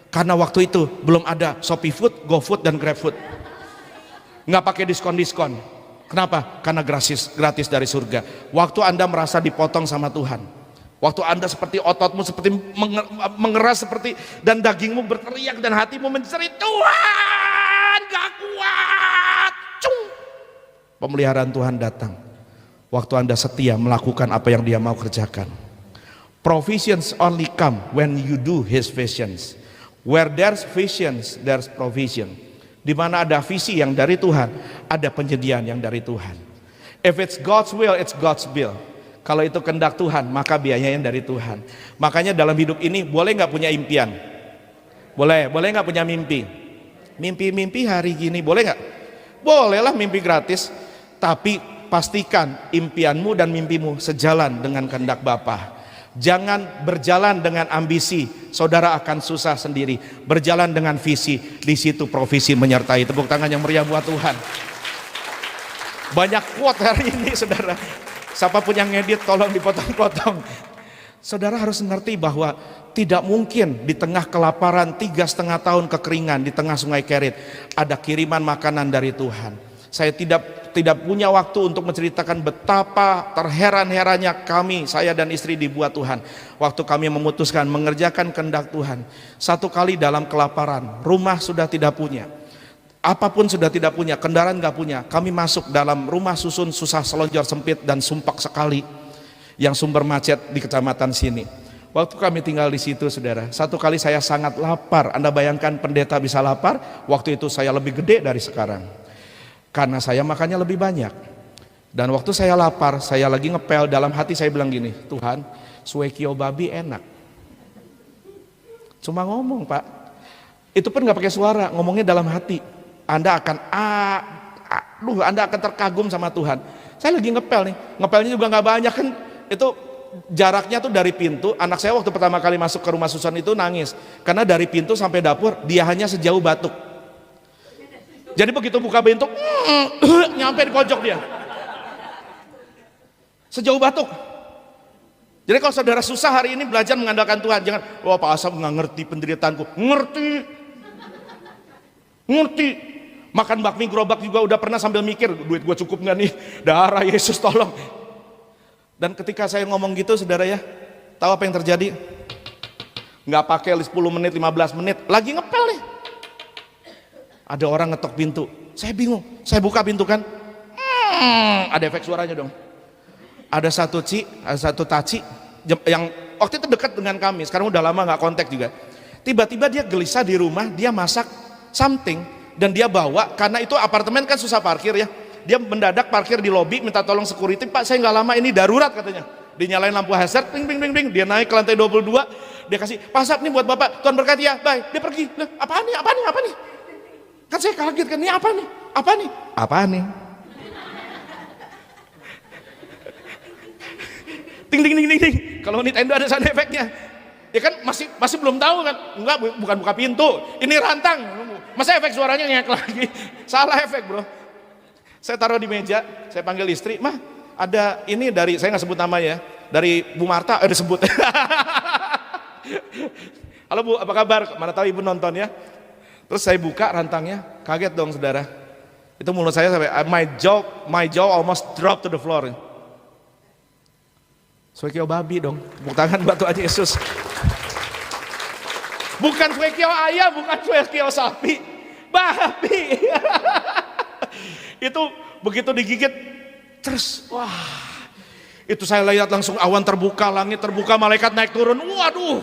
Karena waktu itu belum ada Shopee Food, GoFood, dan GrabFood. Nggak pakai diskon-diskon. Kenapa? Karena gratis dari surga. Waktu Anda merasa dipotong sama Tuhan, waktu Anda seperti ototmu seperti mengeras seperti, dan dagingmu berteriak dan hatimu menjerit, Tuhan gak kuat. Cung. Pemeliharaan Tuhan datang. Waktu Anda setia melakukan apa yang Dia mau kerjakan. Provisions only come when you do His visions. Where there's visions, there's provision. Di mana ada visi yang dari Tuhan, ada penyediaan yang dari Tuhan. If it's God's will, it's God's will. Kalau itu kehendak Tuhan, maka biayanya dari Tuhan. Makanya dalam hidup ini boleh nggak punya impian? Boleh nggak punya mimpi? Mimpi hari gini boleh nggak? Bolehlah mimpi gratis, tapi pastikan impianmu dan mimpimu sejalan dengan kehendak Bapa. Jangan berjalan dengan ambisi, saudara akan susah sendiri. Berjalan dengan visi, di situ provisi menyertai. Tepuk tangan yang meriah buat Tuhan. Banyak quote hari ini, saudara. Siapapun yang ngedit tolong dipotong-potong. Saudara harus mengerti bahwa tidak mungkin di tengah kelaparan 3,5 tahun kekeringan di tengah sungai Kerit ada kiriman makanan dari Tuhan. Saya tidak punya waktu untuk menceritakan betapa terheran-herannya kami, saya dan istri dibuat Tuhan. Waktu kami memutuskan mengerjakan kehendak Tuhan. Satu kali dalam kelaparan, rumah sudah tidak punya, apapun sudah tidak punya, kendaraan nggak punya. Kami masuk dalam rumah susun susah selonjor sempit dan sumpak sekali, yang sumber macet di kecamatan sini. Waktu kami tinggal di situ, saudara, satu kali saya sangat lapar. Anda bayangkan pendeta bisa lapar? Waktu itu saya lebih gede dari sekarang. Karena saya makannya lebih banyak. Dan waktu saya lapar, saya lagi ngepel, dalam hati saya bilang gini, Tuhan, suekio babi enak. Cuma ngomong, Pak. Itu pun gak pakai suara, ngomongnya dalam hati. Anda akan Anda akan terkagum sama Tuhan. Saya lagi ngepel nih, ngepelnya juga gak banyak kan. Itu jaraknya tuh dari pintu. Anak saya waktu pertama kali masuk ke rumah Susan itu nangis. Karena dari pintu sampai dapur, dia hanya sejauh batuk. Jadi begitu buka pintu, nyampe di pojok dia. Sejauh batuk. Jadi kalau saudara susah hari ini belajar mengandalkan Tuhan, jangan, wah Pak Asam nggak ngerti penderitaanku. Ngerti. Makan bakmi gerobak juga udah pernah sambil mikir, duit gue cukup nggak nih? Darah Yesus tolong. Dan ketika saya ngomong gitu, saudara ya, tahu apa yang terjadi? Nggak pakai 10 menit, 15 menit, lagi ngepel nih. Ada orang ngetok pintu, saya bingung, saya buka pintu kan, ada efek suaranya dong. Ada satu taci yang waktu itu dekat dengan kami, sekarang udah lama nggak kontak juga. Tiba-tiba dia gelisah di rumah, dia masak something dan dia bawa, karena itu apartemen kan susah parkir ya. Dia mendadak parkir di lobi, minta tolong security, Pak saya nggak lama ini darurat katanya. Dinyalain lampu hazard, ping, dia naik ke lantai 22, dia kasih, pasap nih buat Bapak, Tuhan berkati ya, bye. Dia pergi, apa nih? Kan saya kaget kan, ini apa nih? Ting. Kalau Nintendo ada sound efeknya. Ya kan masih belum tahu kan? Enggak, bukan buka pintu. Ini rantang. Masa efek suaranya ngek lagi? Salah efek, Bro. Saya taruh di meja, saya panggil istri, "Mah, ada ini dari, saya nggak sebut namanya, dari Bu Marta, disebut." Halo Bu, apa kabar? Mana tahu Ibu nonton ya. Terus saya buka rantangnya, kaget dong saudara. Itu mulut saya sampai my jaw almost drop to the floor. Suekio babi dong, tepuk tangan buat Tuhan Yesus. Bukan suekio ayam, bukan suekio sapi, babi. Itu begitu digigit, terus wah, itu saya lihat langsung awan terbuka, langit terbuka, malaikat naik turun. Waduh,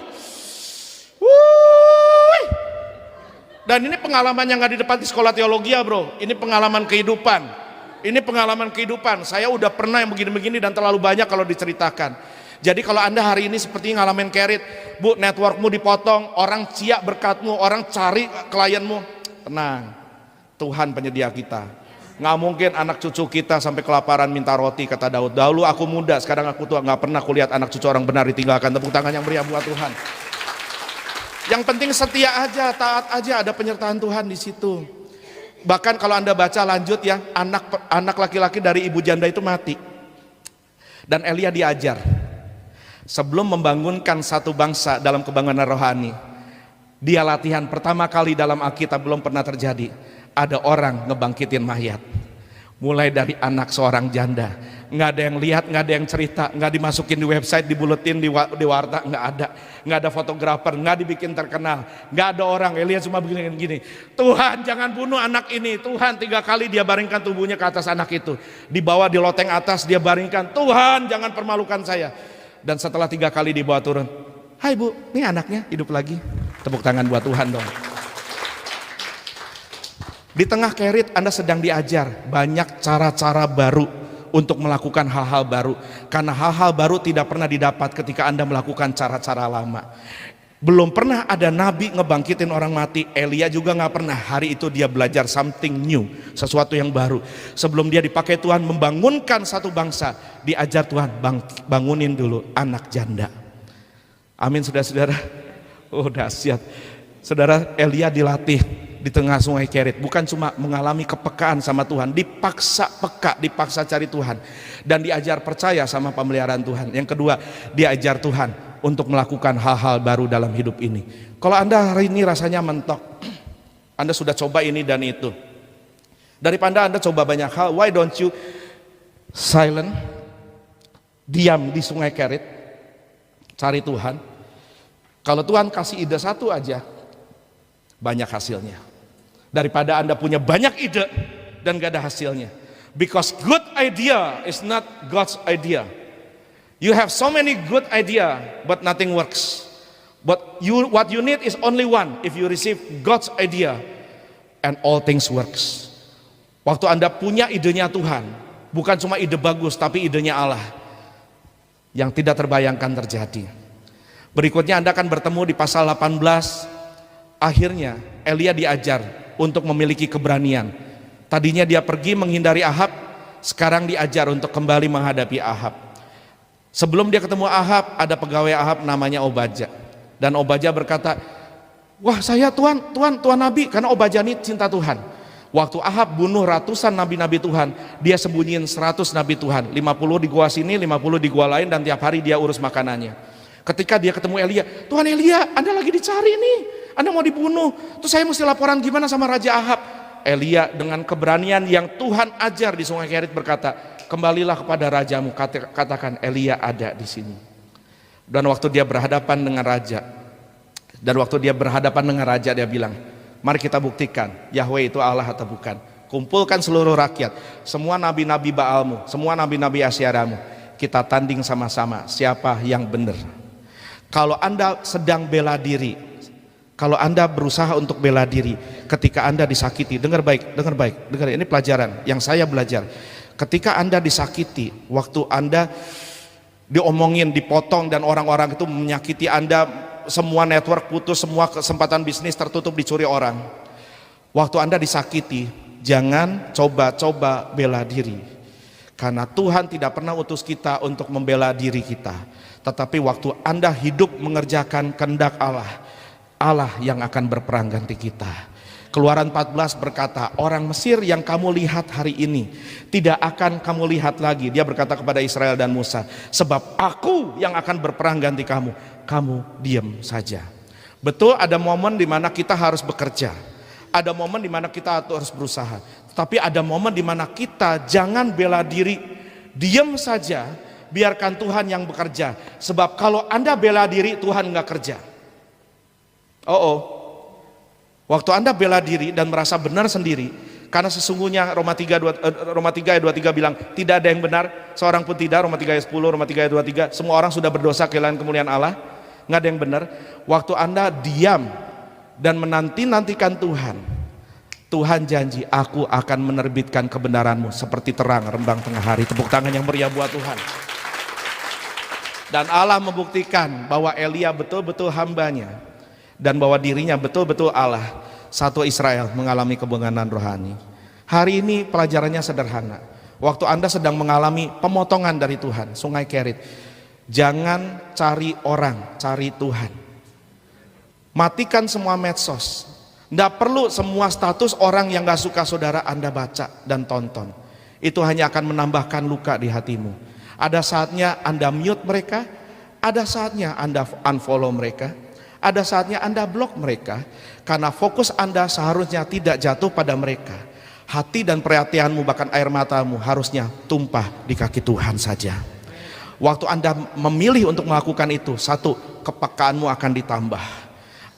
dan ini pengalaman yang nggak di depan di sekolah teologi ya bro, ini pengalaman kehidupan. Ini pengalaman kehidupan. Saya udah pernah yang begini-begini dan terlalu banyak kalau diceritakan. Jadi kalau Anda hari ini seperti ngalamin Kerit, Bu, networkmu dipotong, orang ciak berkatmu, orang cari klienmu, tenang, Tuhan penyedia kita. Nggak mungkin anak cucu kita sampai kelaparan minta roti, kata Daud. Dahulu aku muda, sekarang aku tua, nggak pernah kulihat anak cucu orang benar ditinggalkan. Tepuk tangan yang meriah buat Tuhan. Yang penting setia aja, taat aja, ada penyertaan Tuhan di situ. Bahkan kalau Anda baca lanjut ya, anak laki-laki dari ibu janda itu mati. Dan Elia diajar sebelum membangunkan satu bangsa dalam kebangunan rohani. Dia latihan pertama kali dalam Alkitab, belum pernah terjadi. Ada orang ngebangkitin mayat. Mulai dari anak seorang janda, nggak ada yang lihat, nggak ada yang cerita, nggak dimasukin di website, dibuletin di warta, nggak ada fotografer, nggak dibikin terkenal, nggak ada orang. Elia cuma begini gini, Tuhan jangan bunuh anak ini. Tuhan 3 kali dia baringkan tubuhnya ke atas anak itu, dibawa di loteng atas, dia baringkan, Tuhan jangan permalukan saya. Dan setelah 3 kali dibawa turun, hai bu, ini anaknya hidup lagi. Tepuk tangan buat Tuhan dong. Di tengah Kerit Anda sedang diajar banyak cara-cara baru untuk melakukan hal-hal baru. Karena hal-hal baru tidak pernah didapat ketika Anda melakukan cara-cara lama. Belum pernah ada nabi ngebangkitin orang mati. Elia juga gak pernah. Hari itu dia belajar something new, sesuatu yang baru. Sebelum dia dipakai Tuhan membangunkan satu bangsa, diajar Tuhan, bangunin dulu anak janda. Amin saudara-saudara. Oh dahsyat. Saudara, Elia dilatih di tengah sungai Kerit, bukan cuma mengalami kepekaan sama Tuhan, dipaksa peka, dipaksa cari Tuhan, dan diajar percaya sama pemeliharaan Tuhan. Yang kedua, diajar Tuhan untuk melakukan hal-hal baru dalam hidup ini. Kalau Anda hari ini rasanya mentok, Anda sudah coba ini dan itu, daripada Anda coba banyak hal, why don't you silent, diam di sungai Kerit, cari Tuhan. Kalau Tuhan kasih ide satu aja, banyak hasilnya. Daripada Anda punya banyak ide dan gak ada hasilnya. Because good idea is not God's idea. You have so many good idea but nothing works. But what you need is only one. If you receive God's idea and all things works. Waktu Anda punya idenya Tuhan, bukan cuma ide bagus tapi idenya Allah yang tidak terbayangkan terjadi. Berikutnya Anda akan bertemu di pasal 18. Akhirnya Elia diajar untuk memiliki keberanian. Tadinya dia pergi menghindari Ahab, sekarang diajar untuk kembali menghadapi Ahab. Sebelum dia ketemu Ahab, ada pegawai Ahab namanya Obadja. Dan Obadja berkata, wah saya Tuan Nabi, karena Obadja ini cinta Tuhan. Waktu Ahab bunuh ratusan nabi-nabi Tuhan, dia sembunyiin 100 nabi Tuhan, 50 di gua sini, 50 di gua lain, dan tiap hari dia urus makanannya. Ketika dia ketemu Elia, Tuhan Elia, Anda lagi dicari nih, Anda mau dibunuh, terus saya mesti laporan gimana sama Raja Ahab? Elia dengan keberanian yang Tuhan ajar di sungai Kerit berkata, kembalilah kepada rajamu, katakan Elia ada di sini. Dan waktu dia berhadapan dengan raja, dia bilang, mari kita buktikan Yahweh itu Allah atau bukan. Kumpulkan seluruh rakyat, semua nabi-nabi Baalmu, semua nabi-nabi Asyaramu, kita tanding sama-sama siapa yang benar. Kalau Anda sedang bela diri, kalau Anda berusaha untuk bela diri ketika Anda disakiti, dengar baik, ini pelajaran yang saya belajar. Ketika Anda disakiti, waktu Anda diomongin, dipotong, dan orang-orang itu menyakiti Anda, semua network putus, semua kesempatan bisnis tertutup, dicuri orang. Waktu Anda disakiti, jangan coba-coba bela diri. Karena Tuhan tidak pernah utus kita untuk membela diri kita. Tetapi waktu Anda hidup mengerjakan kehendak Allah, Allah yang akan berperang ganti kita. Keluaran 14 berkata, orang Mesir yang kamu lihat hari ini tidak akan kamu lihat lagi. Dia berkata kepada Israel dan Musa, sebab aku yang akan berperang ganti kamu. Kamu diam saja. Betul, ada momen di mana kita harus bekerja, ada momen di mana kita harus berusaha, tapi ada momen di mana kita jangan bela diri, diam saja, biarkan Tuhan yang bekerja. Sebab kalau Anda bela diri, Tuhan nggak kerja. Waktu Anda bela diri dan merasa benar sendiri, karena sesungguhnya Roma 3 ayat 23 bilang, tidak ada yang benar, seorang pun tidak. Roma 3 ayat 10, Roma 3 ayat 23, semua orang sudah berdosa kehilangan kemuliaan Allah. Nggak ada yang benar. Waktu Anda diam dan menanti-nantikan Tuhan, Tuhan janji, aku akan menerbitkan kebenaranmu seperti terang rembang tengah hari. Tepuk tangan yang meriah buat Tuhan. Dan Allah membuktikan bahwa Elia betul-betul hambanya, dan bahwa dirinya betul-betul Allah. Satu Israel mengalami kebenganan rohani. Hari ini pelajarannya sederhana. Waktu Anda sedang mengalami pemotongan dari Tuhan, sungai Kerit, jangan cari orang, cari Tuhan. Matikan semua medsos, Nggak perlu semua status orang yang gak suka saudara Anda baca dan tonton. Itu hanya akan menambahkan luka di hatimu. Ada saatnya Anda mute mereka, ada saatnya Anda unfollow mereka, ada saatnya Anda blok mereka, karena fokus Anda seharusnya tidak jatuh pada mereka. Hati dan perhatianmu, bahkan air matamu harusnya tumpah di kaki Tuhan saja. Waktu Anda memilih untuk melakukan itu, satu, kepekaanmu akan ditambah.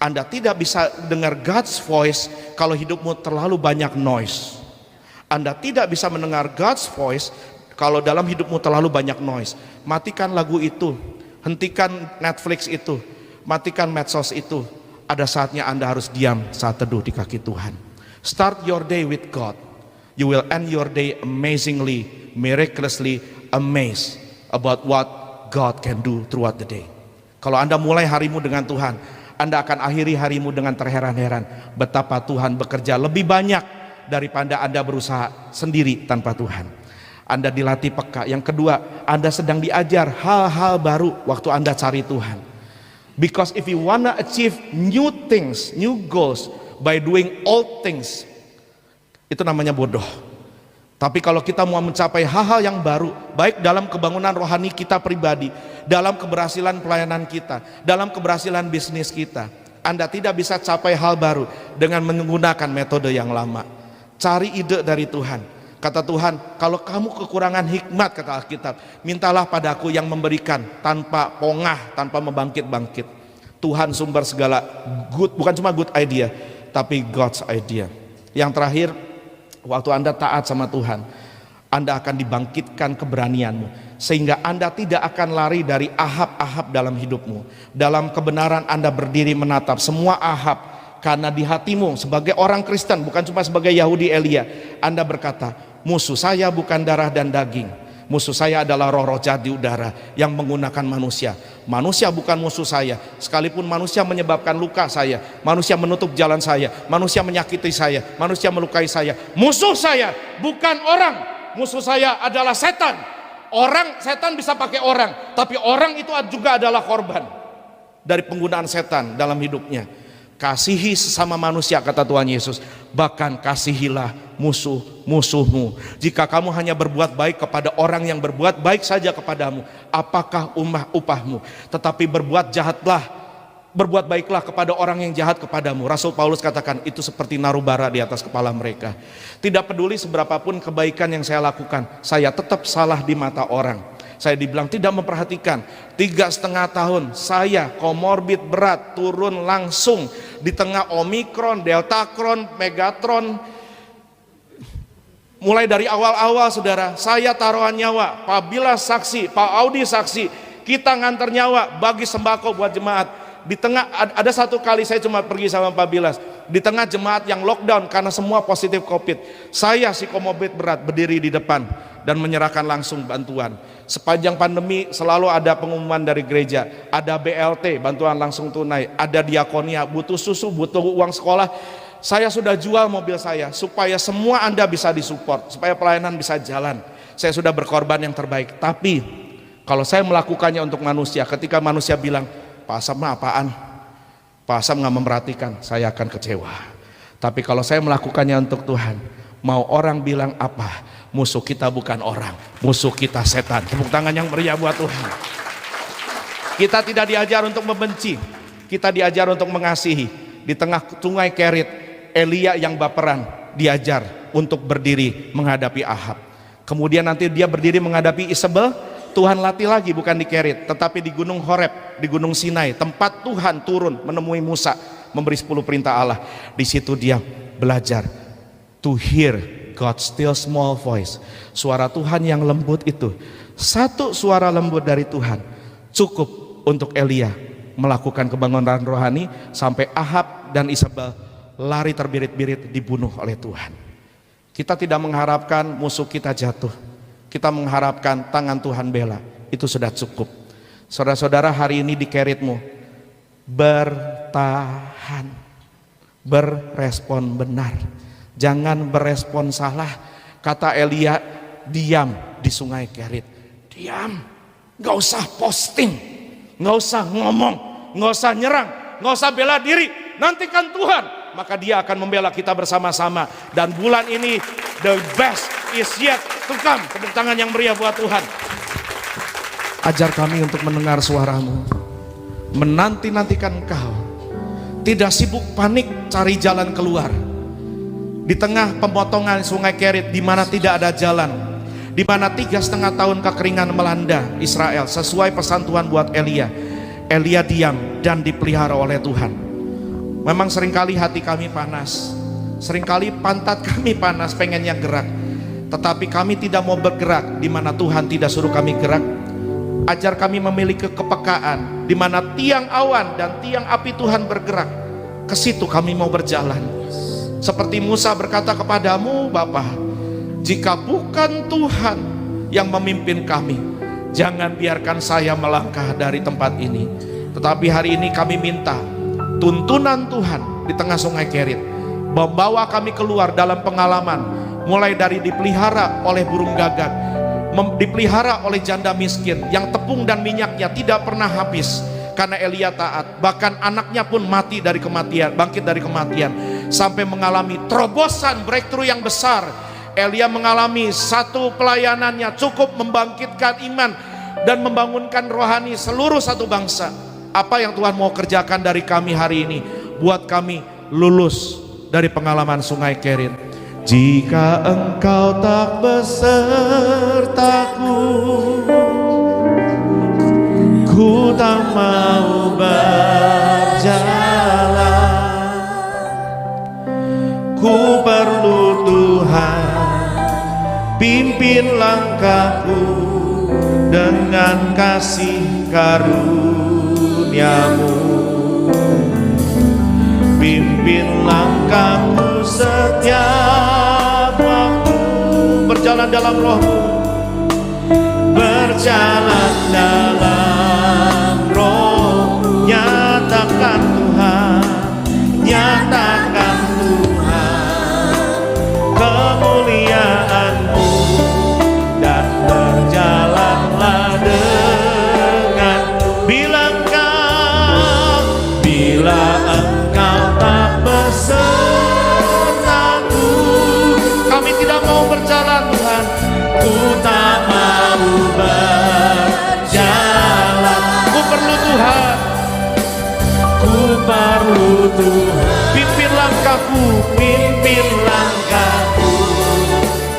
Anda tidak bisa dengar God's voice kalau hidupmu terlalu banyak noise. Anda tidak bisa mendengar God's voice kalau dalam hidupmu terlalu banyak noise. Matikan lagu itu, hentikan Netflix itu, matikan medsos itu. Ada saatnya Anda harus diam saat teduh di kaki Tuhan. Start your day with God. You will end your day amazingly, miraculously amazed about what God can do throughout the day. Kalau Anda mulai harimu dengan Tuhan, Anda akan akhiri harimu dengan terheran-heran betapa Tuhan bekerja lebih banyak daripada Anda berusaha sendiri tanpa Tuhan. Anda dilatih peka. Yang kedua, Anda sedang diajar hal-hal baru waktu Anda cari Tuhan. Because if you wanna achieve new things, new goals by doing old things, itu namanya bodoh. Tapi kalau kita mau mencapai hal-hal yang baru, baik dalam kebangunan rohani kita pribadi, dalam keberhasilan pelayanan kita, dalam keberhasilan bisnis kita, Anda tidak bisa capai hal baru dengan menggunakan metode yang lama. Cari ide dari Tuhan. Kata Tuhan, kalau kamu kekurangan hikmat, kata Alkitab, mintalah padaku yang memberikan tanpa pongah, tanpa membangkit-bangkit. Tuhan sumber segala good, bukan cuma good idea, tapi God's idea. Yang terakhir, waktu Anda taat sama Tuhan, Anda akan dibangkitkan keberanianmu, sehingga Anda tidak akan lari dari ahab-ahab dalam hidupmu. Dalam kebenaran Anda berdiri menatap semua ahab, karena di hatimu sebagai orang Kristen, bukan cuma sebagai Yahudi Elia, Anda berkata, musuh saya bukan darah dan daging, musuh saya adalah roh-roh jahat di udara yang menggunakan manusia. Manusia bukan musuh saya, sekalipun manusia menyebabkan luka saya, manusia menutup jalan saya, manusia menyakiti saya, manusia melukai saya. Musuh saya bukan orang, musuh saya adalah setan. Setan bisa pakai orang, tapi orang itu juga adalah korban dari penggunaan setan dalam hidupnya. Kasihi sesama manusia, kata Tuhan Yesus, bahkan kasihilah musuh-musuhmu. Jika kamu hanya berbuat baik kepada orang yang berbuat baik saja kepadamu, apakah upahmu? Tetapi berbuat baiklah kepada orang yang jahat kepadamu. Rasul Paulus katakan itu seperti narubara di atas kepala mereka. Tidak peduli seberapapun kebaikan yang saya lakukan, saya tetap salah di mata orang. Saya dibilang tidak memperhatikan. 3,5 tahun saya komorbid berat, turun langsung di tengah Omikron, Deltakron, Megatron. Mulai dari awal-awal saudara, saya taruhan nyawa, Pak Bilas saksi, Pak Audi saksi, kita nganter nyawa bagi sembako buat jemaat. Di tengah, ada satu kali saya cuma pergi sama Pak Bilas, di tengah jemaat yang lockdown karena semua positif COVID, saya si komorbid berat berdiri di depan dan menyerahkan langsung bantuan. Sepanjang pandemi selalu ada pengumuman dari gereja, ada BLT, bantuan langsung tunai, ada diakonia, butuh susu, butuh uang sekolah. Saya sudah jual mobil saya supaya semua Anda bisa disupport, supaya pelayanan bisa jalan. Saya sudah berkorban yang terbaik. Tapi kalau saya melakukannya untuk manusia, ketika manusia bilang, Pak Asam mah apaan? Pak Asam nggak memperhatikan, saya akan kecewa. Tapi kalau saya melakukannya untuk Tuhan, mau orang bilang apa, musuh kita bukan orang, musuh kita setan. Tepuk tangan yang meriah buat Tuhan. Kita tidak diajar untuk membenci, kita diajar untuk mengasihi. Di tengah sungai Kerit, Elia yang baperan diajar untuk berdiri menghadapi Ahab. Kemudian nanti dia berdiri menghadapi Isabel. Tuhan latih lagi, bukan di Kerit, tetapi di Gunung Horeb, di Gunung Sinai, tempat Tuhan turun menemui Musa, memberi 10 perintah Allah. Di situ dia belajar to hear God's still small voice, suara Tuhan yang lembut itu. Satu suara lembut dari Tuhan cukup untuk Elia melakukan kebangunan rohani sampai Ahab dan Isabel lari terbirit-birit dibunuh oleh Tuhan. Kita tidak mengharapkan musuh kita jatuh, kita mengharapkan tangan Tuhan bela. Itu sudah cukup. Saudara-saudara, hari ini di Keritmu, bertahan, berespon benar, jangan berespon salah. Kata Elia, diam di sungai Kerit, diam, gak usah posting, gak usah ngomong, gak usah nyerang, gak usah bela diri. Nantikan Tuhan maka Dia akan membela kita bersama-sama. Dan bulan ini, the best is yet to come. Tepuk tangan yang meriah buat Tuhan. Ajar kami untuk mendengar suara-Mu, menanti-nantikan Engkau, tidak sibuk panik cari jalan keluar. Di tengah pemotongan sungai Kerit, di mana tidak ada jalan, di mana 3,5 tahun kekeringan melanda Israel, sesuai pesan Tuhan buat Elia. Elia diam dan dipelihara oleh Tuhan. Memang seringkali hati kami panas, seringkali pantat kami panas, pengennya gerak, tetapi kami tidak mau bergerak di mana Tuhan tidak suruh kami gerak. Ajar kami memiliki kepekaan, di mana tiang awan dan tiang api Tuhan bergerak, ke situ kami mau berjalan. Seperti Musa berkata kepadamu, Bapa, jika bukan Tuhan yang memimpin kami, jangan biarkan saya melangkah dari tempat ini. Tetapi hari ini kami minta tuntunan Tuhan di tengah sungai Kerit, membawa kami keluar dalam pengalaman, mulai dari dipelihara oleh burung gagak, dipelihara oleh janda miskin yang tepung dan minyaknya tidak pernah habis karena Elia taat. Bahkan anaknya pun mati dari kematian, bangkit dari kematian, sampai mengalami terobosan breakthrough yang besar. Elia mengalami satu pelayanannya cukup membangkitkan iman dan membangunkan rohani seluruh satu bangsa. Apa yang Tuhan mau kerjakan dari kami hari ini, buat kami lulus dari pengalaman sungai Kerit. Jika Engkau tak besertaku, ku tak mau berjalan. Ku perlu Tuhan, pimpin langkahku dengan kasih karunia-Mu. Pimpin langkahku setiap waktu, berjalan dalam Roh-Mu, berjalan dalam Roh. Nyatakan Tuhan, nyatakan Tuhan kemuliaan-Mu, dan berjalanlah dengan bila Engkau tak besertaku. Kami tidak mau berjalan Tuhan, ku tak mau berjalan. Ku perlu Tuhan, ku perlu Tuhan. Pimpin langkahku, pimpin langkahku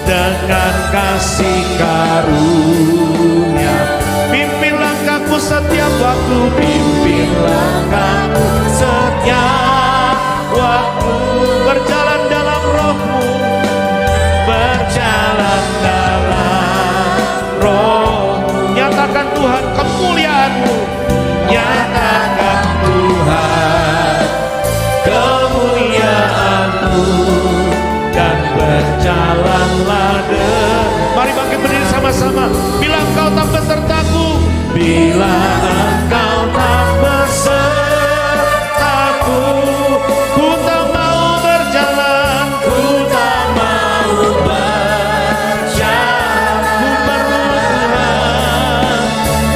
dengan kasih karunia. Pimpin langkahku setiap waktu, pimpin langkahku setiap waktu. Berjalan dalam Roh-Mu, berjalan dalam Roh. Nyatakan Tuhan kemuliaan-Mu, nyatakan Tuhan kemuliaan-Mu, dan berjalanlah mari bangkit berdiri sama-sama. Bila Engkau tak besertaku, bila Engkau tak besertaku, ku tak mau berjalan, ku tak mau berjalan.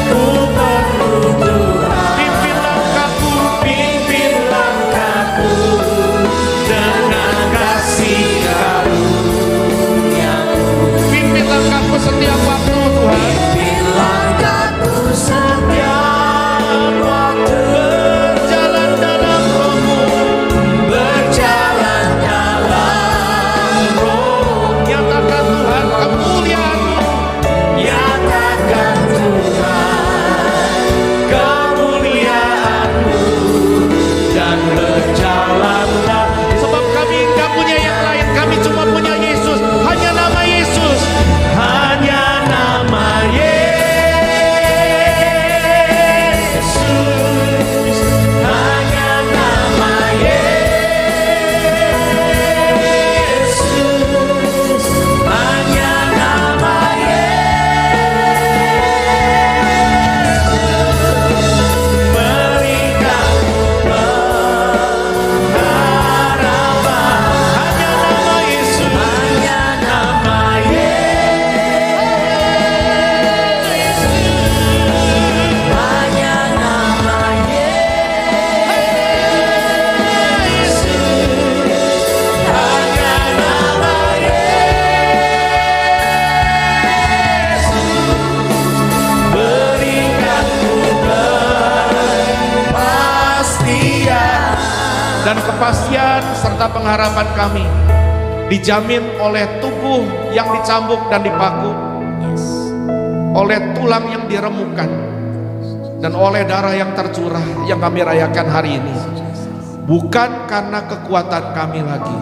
Ku perlu Tuhan, pimpin langkahku, pimpin langkahku dengan kasih karunia. Pimpin langkahku setiap waktu Tuhan, pengharapan kami dijamin oleh tubuh yang dicambuk dan dipaku, oleh tulang yang diremukkan, dan oleh darah yang tercurah yang kami rayakan hari ini. Bukan karena kekuatan kami lagi.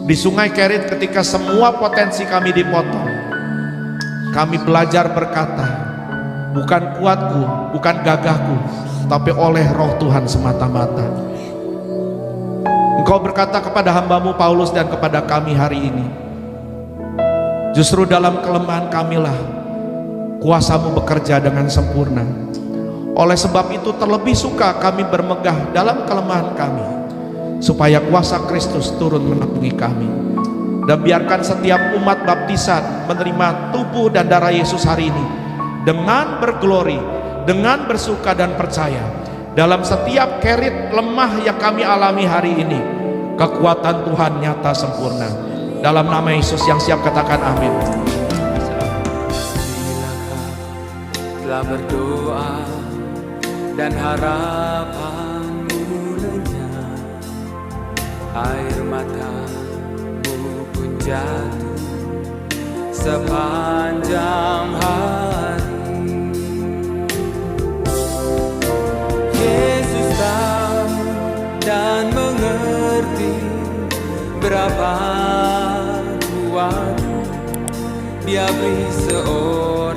Di Sungai Kerit ketika semua potensi kami dipotong, kami belajar berkata, bukan kuatku, bukan gagahku, tapi oleh Roh Tuhan semata-mata. Engkau berkata kepada hambamu Paulus dan kepada kami hari ini, justru dalam kelemahan kamilah kuasamu bekerja dengan sempurna. Oleh sebab itu terlebih suka kami bermegah dalam kelemahan kami, supaya kuasa Kristus turun menaungi kami. Dan biarkan setiap umat baptisan menerima tubuh dan darah Yesus hari ini dengan berglori, dengan bersuka dan percaya. Dalam setiap kerit lemah yang kami alami hari ini, kekuatan Tuhan nyata sempurna. Dalam nama Yesus yang siap katakan amin. Telah berdoa dan harapanmu lenyap, air matamu pun jatuh sepanjang hari. Yesus tahu dan mengerti berapa kuat Dia beri seorang